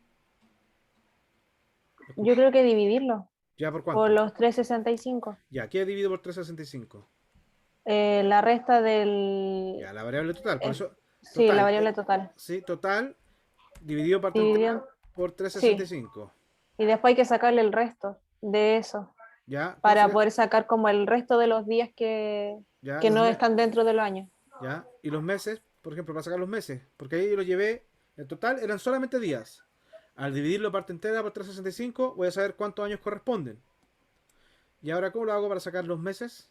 Yo creo que dividirlo ¿Ya por por cuánto? los 365. Ya, ¿qué dividido por 365? La resta del... Ya, la variable total. Por eso, Sí, la Total. variable total. Sí, total dividido Dividido- por Sí, 365. y después hay que sacarle el resto de eso ¿Ya? ¿Cómo para sería? poder sacar como el resto de los días Ya, que no están dentro del año. ¿ya? Y los meses, por ejemplo, para sacar los meses, porque ahí yo lo llevé, en total eran solamente días. Al dividirlo parte entera por 365, voy a saber cuántos años corresponden. ¿Y ahora cómo lo hago para sacar los meses?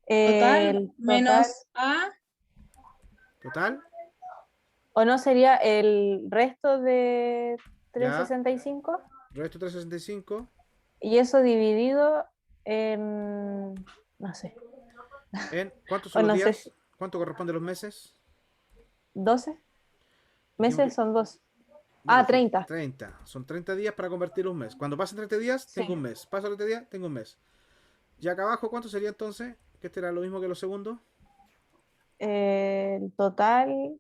Total El total, menos A. Total, ¿o no sería el resto de ya, 365? resto 365, Y eso dividido en, no sé, en ¿cuántos o son los no sé, días? ¿Cuánto corresponden los meses? 12 Dijimos meses que, son 2. bueno, Ah, son 30. 30. Son 30 días para convertir un mes. Cuando pasen 30 días, Sí. tengo un mes. Paso 30 días, tengo un mes. Y acá abajo, ¿cuánto sería entonces? Que este era lo mismo que los segundos. El total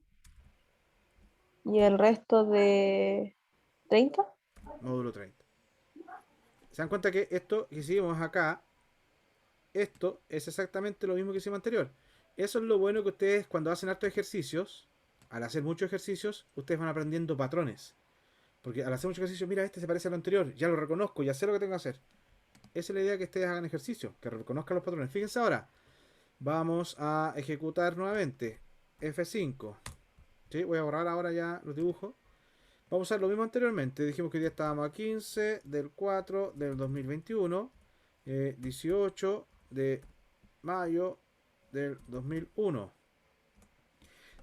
y el resto de 30. Módulo 30. ¿Se dan cuenta que esto que hicimos acá, esto es exactamente lo mismo que hicimos anterior? Eso es lo bueno que ustedes cuando hacen hartos ejercicios, al hacer muchos ejercicios, ustedes van aprendiendo patrones. Porque al hacer muchos ejercicios, mira, este se parece al anterior, ya lo reconozco, ya sé lo que tengo que hacer. Esa es la idea, que ustedes hagan ejercicio, que reconozcan los patrones. Fíjense ahora, vamos a ejecutar nuevamente F5. ¿Sí? Voy a borrar ahora ya los dibujos. Vamos a hacer lo mismo anteriormente. Dijimos que hoy día estábamos a 15 del 4 del 2021. 18 de mayo del 2001.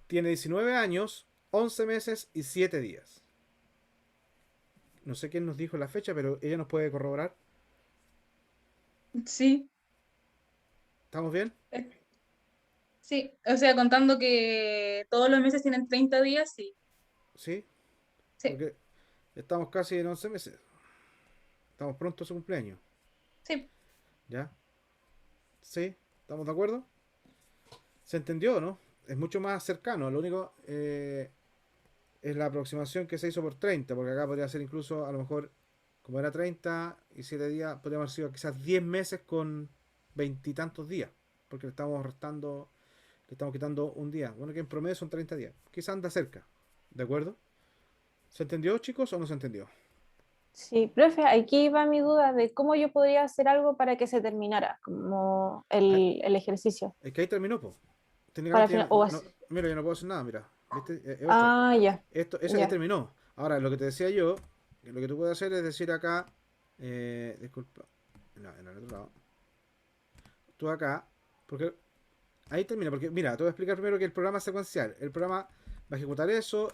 Tiene 19 años, 11 meses y 7 días. No sé quién nos dijo la fecha, pero ella nos puede corroborar. Sí, ¿Estamos bien? sí. O sea, contando que todos los meses tienen 30 días, sí. Sí, Sí, porque estamos casi en 11 meses. Estamos pronto a su cumpleaños. sí. ¿Ya? Sí, ¿estamos de acuerdo? ¿Se entendió, no? Es mucho más cercano. Lo único es la aproximación que se hizo por 30, porque acá podría ser incluso, a lo mejor, como era 30 y 7 días, podríamos haber sido quizás 10 meses con veintitantos días, porque le estamos restando, le estamos quitando un día. Bueno, que en promedio son 30 días. Quizás anda cerca. ¿De acuerdo? ¿Se entendió, chicos, o no se entendió? Sí, profe, aquí va mi duda de cómo yo podría hacer algo para que se terminara, como Ah, el ejercicio. es que ahí terminó, pues. Para Técnicamente, final, o mira, yo no puedo hacer nada, mira. ¿Viste? Es otra. ah, ya, Eso ahí ya. terminó. Ahora, lo que te decía yo, que lo que tú puedes hacer es decir acá, disculpa, no, en el otro lado, tú acá, porque ahí termina, porque mira, te voy a explicar primero que el programa es secuencial. El programa va a ejecutar eso,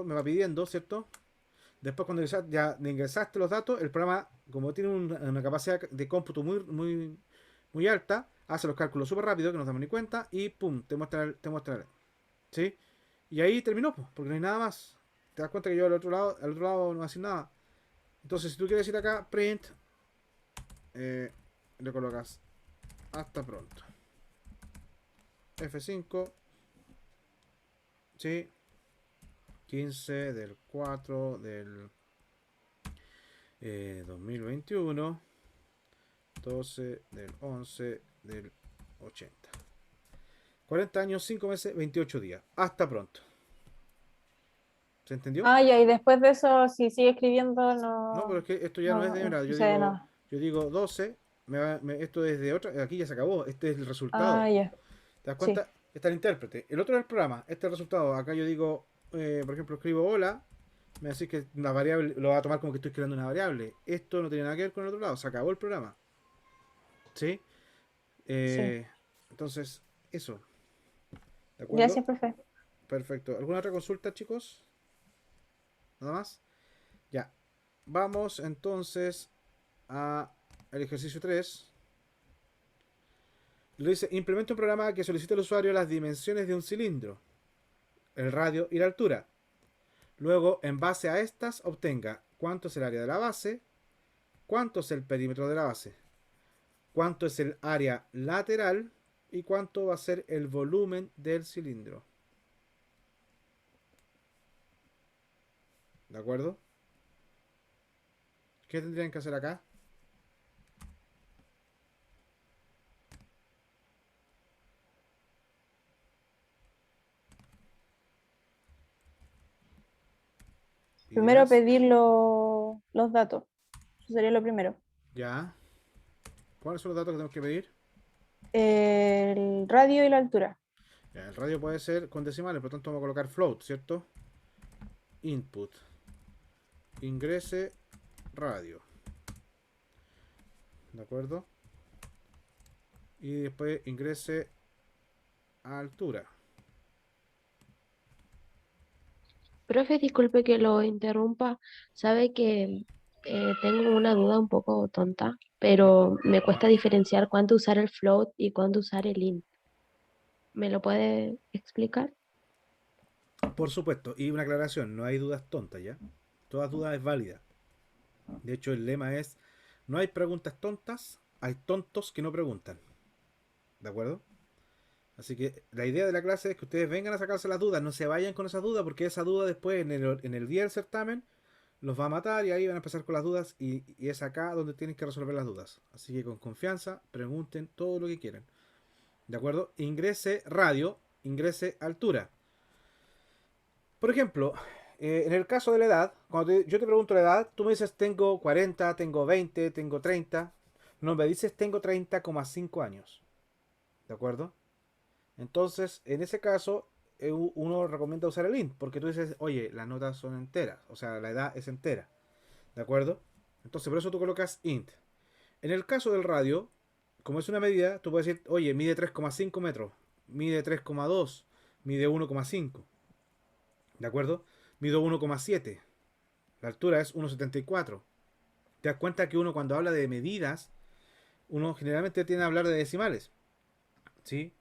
me va pidiendo, ¿cierto? Después cuando ya ingresaste los datos, el programa, como tiene una capacidad de cómputo muy alta, hace los cálculos súper rápido, que no nos damos ni cuenta, y pum, te muestra, ¿sí? Y ahí terminó, pues, porque no hay nada más. Te das cuenta que yo al otro lado no voy a decir nada. Entonces, si tú quieres ir acá, print, le colocas hasta pronto. F5, ¿sí? 15 del 4 del 2021. 12 del 11 del 80. 40 años, 5 meses, 28 días. Hasta pronto. ¿Se entendió? Ah, ya, y después de eso, si sigue escribiendo, No, pero no, es que esto ya no es no, de no verdad. Yo sucede digo, nada. yo digo 12. Esto es de otra. Aquí ya se acabó. Este es el resultado. Ah, ya, ¿Te das sí. cuenta? Está el intérprete. El otro es el programa. Este es el resultado. Acá yo digo, por ejemplo, escribo hola. Me va a decir que la variable lo va a tomar como que estoy creando una variable. Esto no tiene nada que ver con el otro lado. Se acabó el programa. ¿Sí? Sí. Entonces, eso. ¿De acuerdo? Gracias, profe. Perfecto. ¿Alguna otra consulta, chicos? ¿Nada más? Ya. Vamos entonces a el ejercicio 3. Le dice, implementa un programa que solicite al usuario las dimensiones de un cilindro, el radio y la altura. Luego, en base a estas, obtenga cuánto es el área de la base, cuánto es el perímetro de la base, cuánto es el área lateral y cuánto va a ser el volumen del cilindro. ¿De acuerdo? ¿Qué tendrían que hacer acá? Primero Ideas. pedir los datos. Eso sería lo primero. Ya. ¿Cuáles son los datos que tenemos que pedir? El radio y la altura. Ya, el radio puede ser con decimales, por lo tanto vamos a colocar float, ¿cierto? Input. Ingrese radio. ¿De acuerdo? Y después ingrese altura. Profe, disculpe que lo interrumpa. Sabe que tengo una duda un poco tonta, pero me cuesta diferenciar cuándo usar el float y cuándo usar el int. ¿Me lo puede explicar? Por supuesto, y una aclaración, no hay dudas tontas, ¿ya? Toda duda es válida. De hecho, el lema es, no hay preguntas tontas, hay tontos que no preguntan. ¿De acuerdo? Así que la idea de la clase es que ustedes vengan a sacarse las dudas, no se vayan con esas dudas, porque esa duda después en el día del certamen los va a matar y ahí van a empezar con las dudas y es acá donde tienen que resolver las dudas. Así que con confianza, pregunten todo lo que quieran. ¿De acuerdo? Ingrese radio, ingrese altura. Por ejemplo, en el caso de la edad, cuando yo te pregunto la edad, tú me dices tengo 40, tengo 20, tengo 30. No, me dices tengo 30,5 años. ¿De acuerdo? Entonces, en ese caso, uno recomienda usar el int, porque tú dices, oye, las notas son enteras, o sea, la edad es entera. ¿De acuerdo? Entonces, por eso tú colocas int. En el caso del radio, como es una medida, tú puedes decir, oye, mide 3,5 metros, mide 3,2, mide 1,5. ¿De acuerdo? Mido 1,7. La altura es 1,74. Te das cuenta que uno cuando habla de medidas, uno generalmente tiene que hablar de decimales. ¿Sí?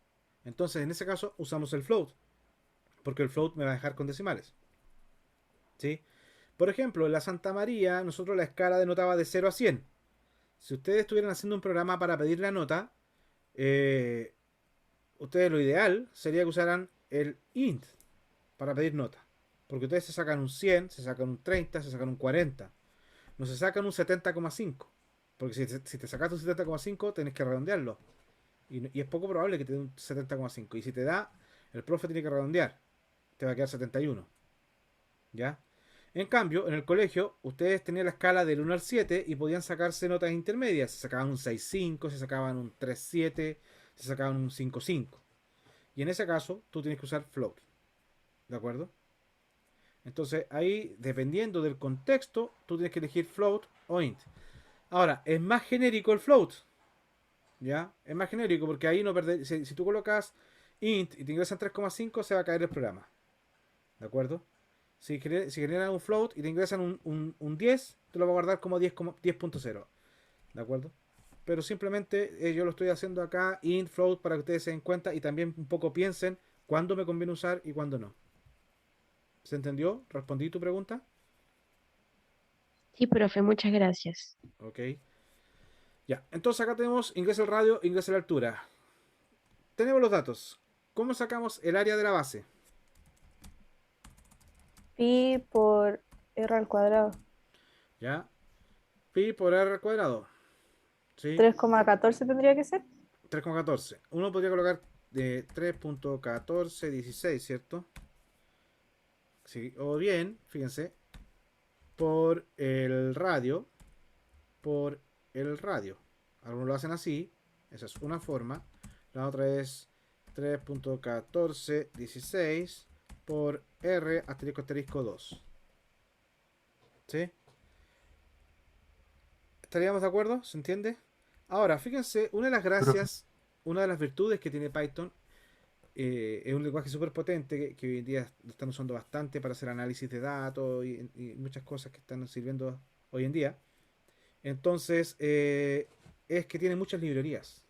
Entonces, en ese caso, usamos el float. Porque el float me va a dejar con decimales. ¿Sí? Por ejemplo, en la Santa María, nosotros la escala denotaba de 0 a 100. Si ustedes estuvieran haciendo un programa para pedir la nota, ustedes lo ideal sería que usaran el int para pedir nota. Porque ustedes se sacan un 100, se sacan un 30, se sacan un 40. No se sacan un 70,5. Porque si te sacas un 70,5 tenés que redondearlo. Y es poco probable que te dé un 70,5. Y si te da, el profe tiene que redondear. Te va a quedar 71. ¿Ya? En cambio, en el colegio, ustedes tenían la escala del 1 al 7 y podían sacarse notas intermedias. Se sacaban un 6,5, se sacaban un 3,7, se sacaban un 5,5. Y en ese caso, tú tienes que usar float. ¿De acuerdo? Entonces ahí, dependiendo del contexto, tú tienes que elegir float o int. Ahora, es más genérico el float. ¿Ya? Es más genérico porque ahí no perder. Si tú colocas int y te ingresan 3,5, se va a caer el programa. ¿De acuerdo? Si generan un float y te ingresan un 10, te lo va a guardar como 10.0. ¿De acuerdo? Pero simplemente yo lo estoy haciendo acá, int, float, para que ustedes se den cuenta y también un poco piensen cuándo me conviene usar y cuándo no. ¿Se entendió? ¿Respondí tu pregunta? Sí, profe, muchas gracias. Ok. Ya, entonces acá tenemos ingresa el radio, ingresa la altura. Tenemos los datos. ¿Cómo sacamos el área de la base? Pi por r al cuadrado. Ya. Pi por r al cuadrado. ¿Sí? 3,14 tendría que ser. 3,14. Uno podría colocar de 3,1416, ¿cierto? Sí. O bien, fíjense, por el radio. Por el radio. Algunos lo hacen así. Esa es una forma. La otra es 3,1416 por R asterisco asterisco 2. ¿Sí? ¿Estaríamos de acuerdo? ¿Se entiende? Ahora, fíjense, una de las gracias, una de las virtudes que tiene Python, es un lenguaje súper potente que hoy en día lo están usando bastante para hacer análisis de datos y muchas cosas que están sirviendo hoy en día. Entonces, es que tiene muchas librerías.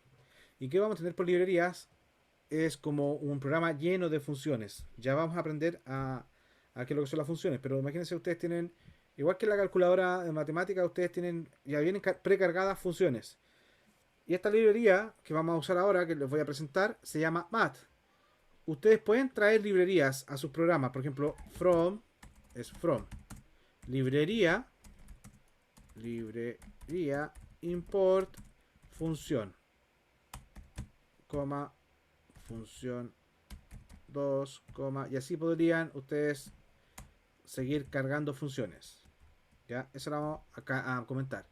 ¿Y qué vamos a tener por librerías? Es como un programa lleno de funciones. Ya vamos a aprender a qué es lo que son las funciones, pero imagínense, ustedes tienen, igual que la calculadora de matemática, ustedes tienen, ya vienen precargadas funciones. Y esta librería que vamos a usar ahora, que les voy a presentar, se llama Math. Ustedes pueden traer librerías a sus programas. Por ejemplo, from es from. Librería, import, función, coma, función 2, y así podrían ustedes seguir cargando funciones. ¿Ya? Eso lo vamos acá a comentar.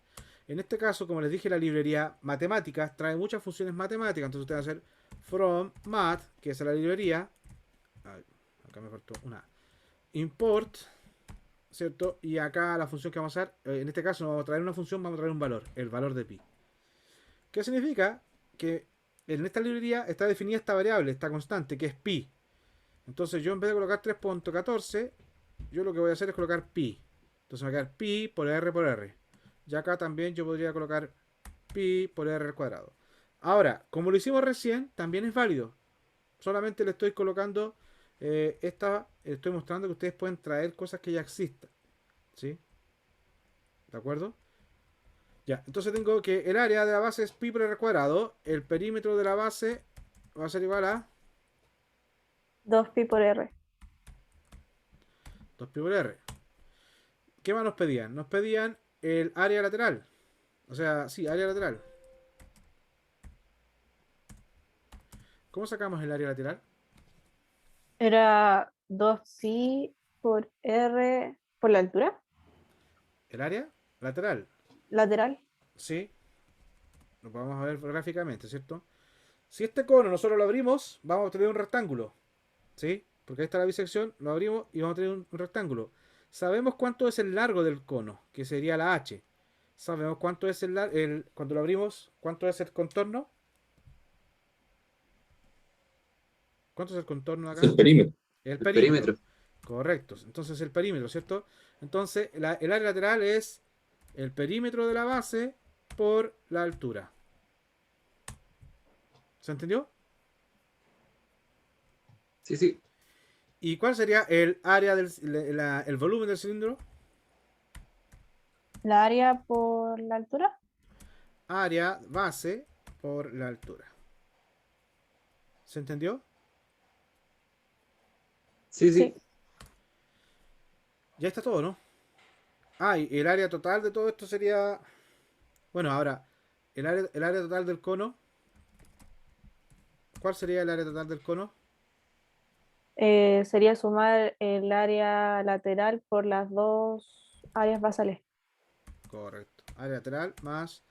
En este caso, como les dije, la librería matemáticas trae muchas funciones matemáticas. Entonces usted va a hacer from math, que es la librería. Ay, acá me faltó una. Import, ¿cierto? Y acá la función que vamos a hacer, en este caso no vamos a traer una función, vamos a traer un valor, el valor de pi. ¿Qué significa? Que en esta librería está definida esta variable, esta constante, que es pi. Entonces yo en vez de colocar 3.14, yo lo que voy a hacer es colocar pi. Entonces me va a quedar pi por r por r. Y acá también yo podría colocar pi por r al cuadrado. Ahora, como lo hicimos recién, también es válido. Solamente le estoy colocando estoy mostrando que ustedes pueden traer cosas que ya existan. ¿Sí? ¿De acuerdo? Ya, entonces tengo que el área de la base es pi por r al cuadrado. El perímetro de la base va a ser igual a 2pi por r. 2pi por r. ¿Qué más nos pedían? Nos pedían el área lateral. O sea, sí, área lateral. ¿Cómo sacamos el área lateral? Era 2pi por r por la altura ¿El área lateral? lateral. Sí. Lo vamos a ver gráficamente, ¿cierto? Si este cono nosotros lo abrimos, vamos a tener un rectángulo. ¿Sí? Porque ahí está la bisección, lo abrimos y vamos a tener un rectángulo. Sabemos cuánto es el largo del cono, que sería la h. Sabemos cuánto es cuando lo abrimos, cuánto es el contorno. ¿Cuánto es el contorno Es acá? el perímetro. El El perímetro. Correcto. Entonces el perímetro, ¿cierto? Entonces el área lateral es el perímetro de la base por la altura. ¿Se entendió? Sí, sí. ¿Y cuál sería el área el volumen del cilindro? La área por la altura. Área base por la altura. ¿Se entendió? Sí, sí. Sí. Ya está todo, ¿no? Ah, y el área total de todo esto sería... Bueno, ahora, el área total del cono. ¿Cuál sería el área total del cono? Sería sumar el área lateral por las dos áreas basales. Correcto. Área lateral más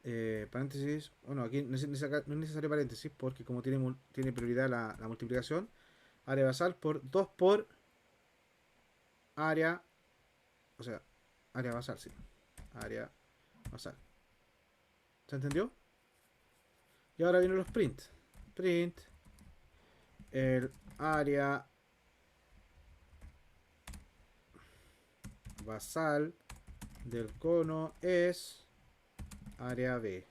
paréntesis. Bueno, aquí no es necesario paréntesis porque como tiene prioridad la multiplicación, área basal por 2 por área, o sea, área basal, sí. Área basal. ¿Se entendió? Y ahora vienen los print. Print. El área basal del cono es área B.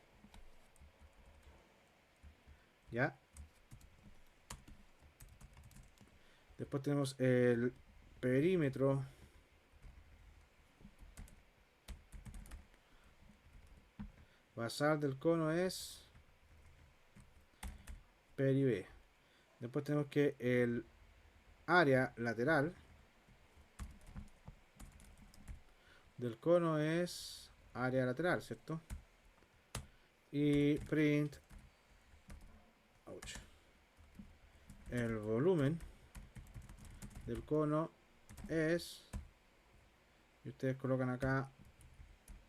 ¿Ya? Después tenemos el perímetro basal del cono es peri B. Después tenemos que el área lateral del cono es área lateral, ¿cierto? Y print ouch, el volumen del cono es, y ustedes colocan acá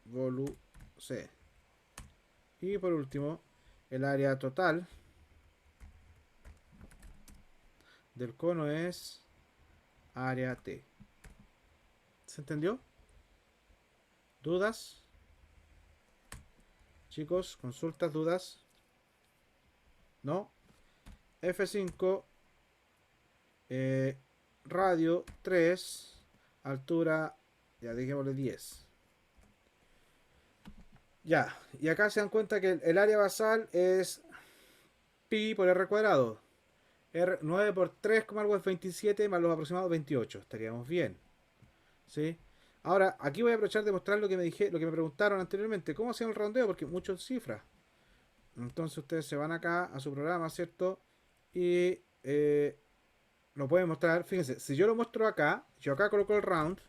volu C. Y por último, el área total del cono es área T. ¿Se entendió? ¿Dudas? Chicos, consultas, dudas. ¿No? F5, radio 3, altura, ya dejémosle 10. Ya, y acá se dan cuenta que el área basal es pi por r cuadrado. 9 por 3, como algo es 27, más los aproximados 28. Estaríamos bien. ¿Sí? Ahora, aquí voy a aprovechar de mostrar lo que me preguntaron anteriormente. ¿Cómo hacían el rondeo? Porque muchas cifras. Entonces ustedes se van acá a su programa, ¿cierto? Y lo pueden mostrar. Fíjense, si yo lo muestro acá, yo acá coloco el round,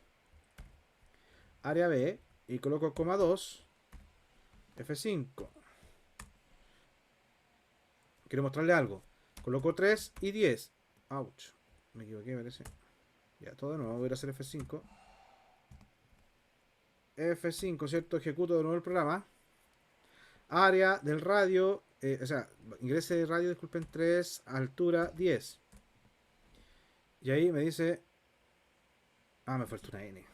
área B, y coloco coma 2, F5. Quiero mostrarle algo. Coloco 3 y 10. Ouch. Me equivoqué, parece. Ya, todo de nuevo, voy a ir a hacer F5. F5, ¿cierto? Ejecuto de nuevo el programa. Área del radio, o sea, ingrese de radio, disculpen, 3, altura 10. Y ahí me dice... Ah, me falta una N.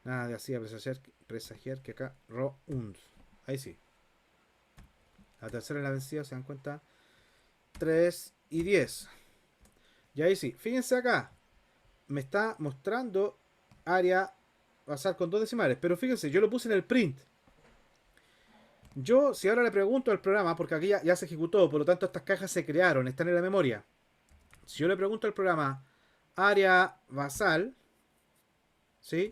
Nada de así a presagiar que acá RO1. Ahí sí. La tercera es la vencida, se dan cuenta. 3 y 10. Y ahí sí. Fíjense acá. Me está mostrando área basal con 2 decimales. Pero fíjense, yo lo puse en el print. Yo, si ahora le pregunto al programa, porque aquí ya se ejecutó, por lo tanto estas cajas se crearon, están en la memoria. Si yo le pregunto al programa área basal, ¿sí?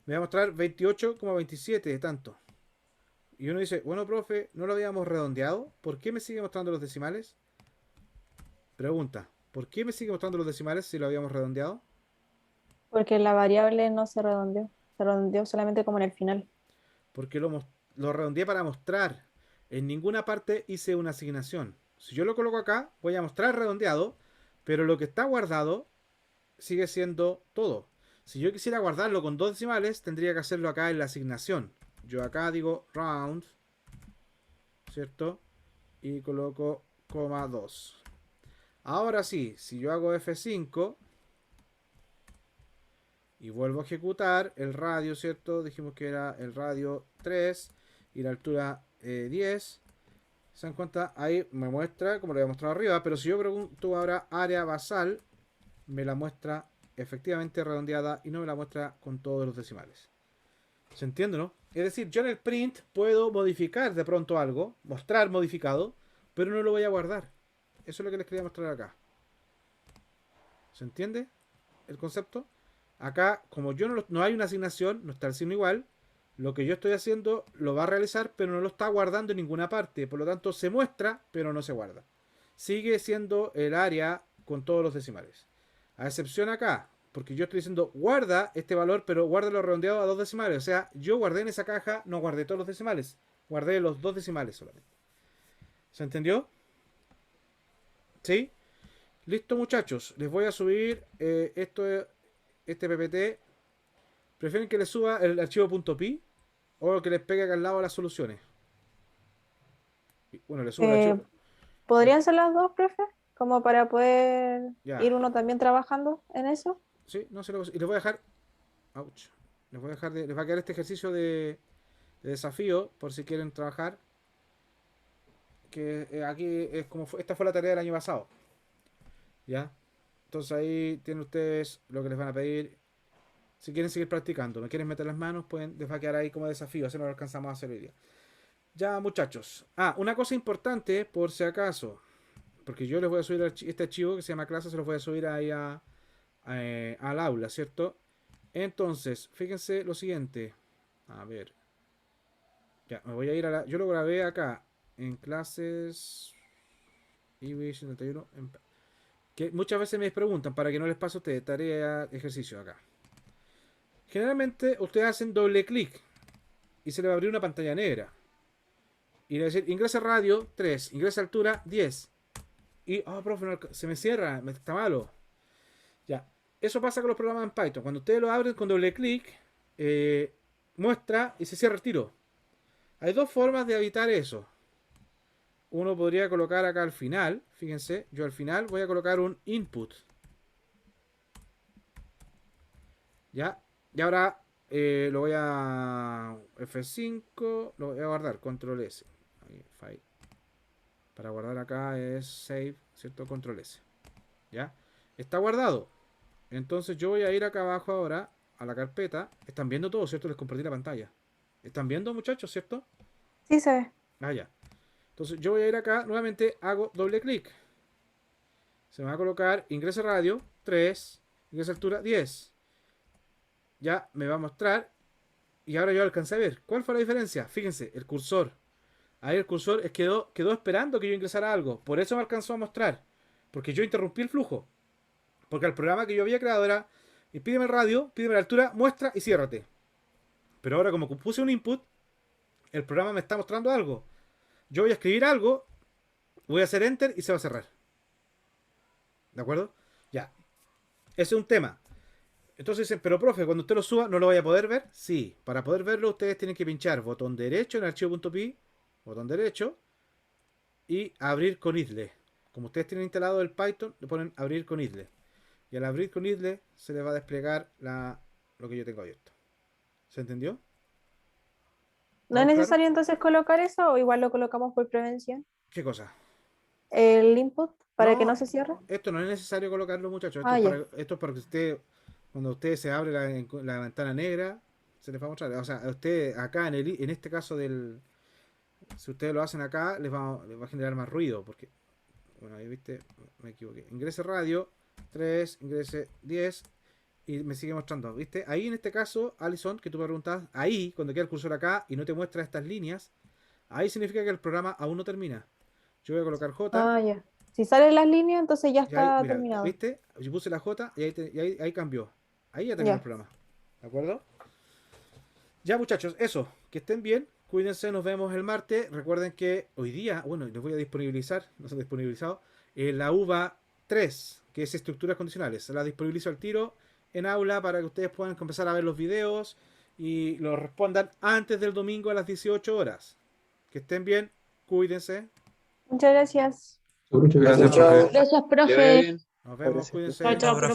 Me va a mostrar 28,27 de tanto. Y uno dice, bueno, profe, ¿no lo habíamos redondeado? ¿Por qué me sigue mostrando los decimales? Pregunta, ¿por qué me sigue mostrando los decimales si lo habíamos redondeado? Porque la variable no se redondeó solamente como en el final. Porque lo redondeé para mostrar. En ninguna parte hice una asignación. Si yo lo coloco acá, voy a mostrar redondeado, pero lo que está guardado sigue siendo todo. Si yo quisiera guardarlo con 2 decimales, tendría que hacerlo acá en la asignación. Yo acá digo round, ¿cierto? Y coloco coma 2. Ahora sí, si yo hago F5 y vuelvo a ejecutar el radio, ¿cierto? Dijimos que era el radio 3 y la altura 10. ¿Se dan cuenta? Ahí me muestra, como lo había mostrado arriba, pero si yo pregunto ahora área basal, me la muestra efectivamente redondeada y no me la muestra con todos los decimales. ¿Se entiende, no? Es decir, yo en el print puedo modificar de pronto algo, mostrar modificado, pero no lo voy a guardar. Eso es lo que les quería mostrar acá. ¿Se entiende el concepto? Acá, como yo no hay una asignación, no está el signo igual, lo que yo estoy haciendo lo va a realizar, pero no lo está guardando en ninguna parte. Por lo tanto, se muestra, pero no se guarda. Sigue siendo el área con todos los decimales. A excepción acá, porque yo estoy diciendo guarda este valor, pero guárdalo redondeado a 2 decimales. O sea, yo guardé en esa caja, no guardé todos los decimales. Guardé los 2 decimales solamente. ¿Se entendió? ¿Sí? Listo, muchachos. Les voy a subir este PPT. ¿Prefieren que les suba el archivo .py o que les pegue acá al lado las soluciones? Bueno, les subo el archivo. ¿Podrían ser las dos, profe? Como para poder Ya. ir uno también trabajando en eso. Sí, no sé lo que... Y les voy a dejar... Ouch. Les voy a dejar les va a quedar este ejercicio de desafío por si quieren trabajar. Que aquí es como esta fue la tarea del año pasado. ¿Ya? Entonces ahí tienen ustedes lo que les van a pedir. Si quieren seguir practicando, me quieren meter las manos, les va a quedar ahí como desafío. Así no lo alcanzamos a hacer hoy día. Ya, muchachos. Ah, una cosa importante, por si acaso. Porque yo les voy a subir este archivo que se llama clase, se los voy a subir ahí al aula, ¿cierto? Entonces, fíjense lo siguiente. A ver. Ya, me voy a ir a la... Yo lo grabé acá. En clases... IB71. Que muchas veces me preguntan, para que no les pase a ustedes, tarea, ejercicio acá. Generalmente, ustedes hacen doble clic. Y se les va a abrir una pantalla negra. Y le va a decir, ingresa radio 3, ingresa altura 10. Y, oh, profe, no, se me cierra, está malo. Ya, eso pasa con los programas en Python. Cuando ustedes lo abren con doble clic, muestra y se cierra el tiro. Hay dos formas de evitar eso. Uno podría colocar acá al final, fíjense, yo al final voy a colocar un input. Ya, y ahora lo voy a F5, lo voy a guardar, control S. Ahí, file. Para guardar acá es save, ¿cierto? Control S. ¿Ya? Está guardado. Entonces yo voy a ir acá abajo ahora a la carpeta. Están viendo todo, ¿cierto? Les compartí la pantalla. ¿Están viendo, muchachos, cierto? Sí, se ve. Ah, ya. Entonces yo voy a ir acá, nuevamente hago doble clic. Se me va a colocar ingresa radio 3, ingresa altura 10. Ya me va a mostrar. Y ahora yo alcancé a ver. ¿Cuál fue la diferencia? Fíjense, el cursor. Ahí el cursor quedó esperando que yo ingresara algo. Por eso me alcanzó a mostrar. Porque yo interrumpí el flujo. Porque el programa que yo había creado era pídeme el radio, pídeme la altura, muestra y ciérrate. Pero ahora como puse un input, el programa me está mostrando algo. Yo voy a escribir algo, voy a hacer enter y se va a cerrar. ¿De acuerdo? Ya. Ese es un tema. Entonces dicen, pero profe, cuando usted lo suba, ¿no lo vaya a poder ver? Sí, para poder verlo ustedes tienen que pinchar botón derecho en archivo.py, botón derecho, y abrir con IDLE. Como ustedes tienen instalado el Python, le ponen abrir con IDLE. Y al abrir con IDLE se les va a desplegar lo que yo tengo abierto. ¿Se entendió? ¿No es ¿Vamos claro? necesario entonces colocar eso o igual lo colocamos por prevención? ¿Qué cosa? El input para que No, no se cierre. esto no es necesario colocarlo, muchachos. Ah, ya. Esto es para que usted, cuando usted se abre la ventana negra, se les va a mostrar. O sea, a usted acá en este caso si ustedes lo hacen acá, les va a generar más ruido. Porque, bueno, ahí viste, me equivoqué. Ingrese radio, 3, ingrese 10 y me sigue mostrando. ¿Viste? Ahí en este caso, Alison, que tú me preguntabas, ahí, cuando queda el cursor acá y no te muestra estas líneas, ahí significa que el programa aún no termina. Yo voy a colocar J. Ah, ya. Si salen las líneas, entonces ya Y ahí, está mira, terminado. ¿viste? Yo puse la J y ahí cambió. Ahí ya terminó el Ya. programa. ¿De acuerdo? Ya, muchachos, eso. Que estén bien. Cuídense, nos vemos el martes. Recuerden que hoy día, bueno, les voy a disponibilizar, no se ha disponibilizado, la UVA 3, que es estructuras condicionales. La disponibilizo al tiro en aula para que ustedes puedan empezar a ver los videos y los respondan antes del domingo a las 18 horas. Que estén bien. Cuídense. Muchas gracias. Muchas Gracias, gracias. profe. Gracias, Que vaya profe. bien. Nos vemos. Gracias. Cuídense. Chao, chao, profe.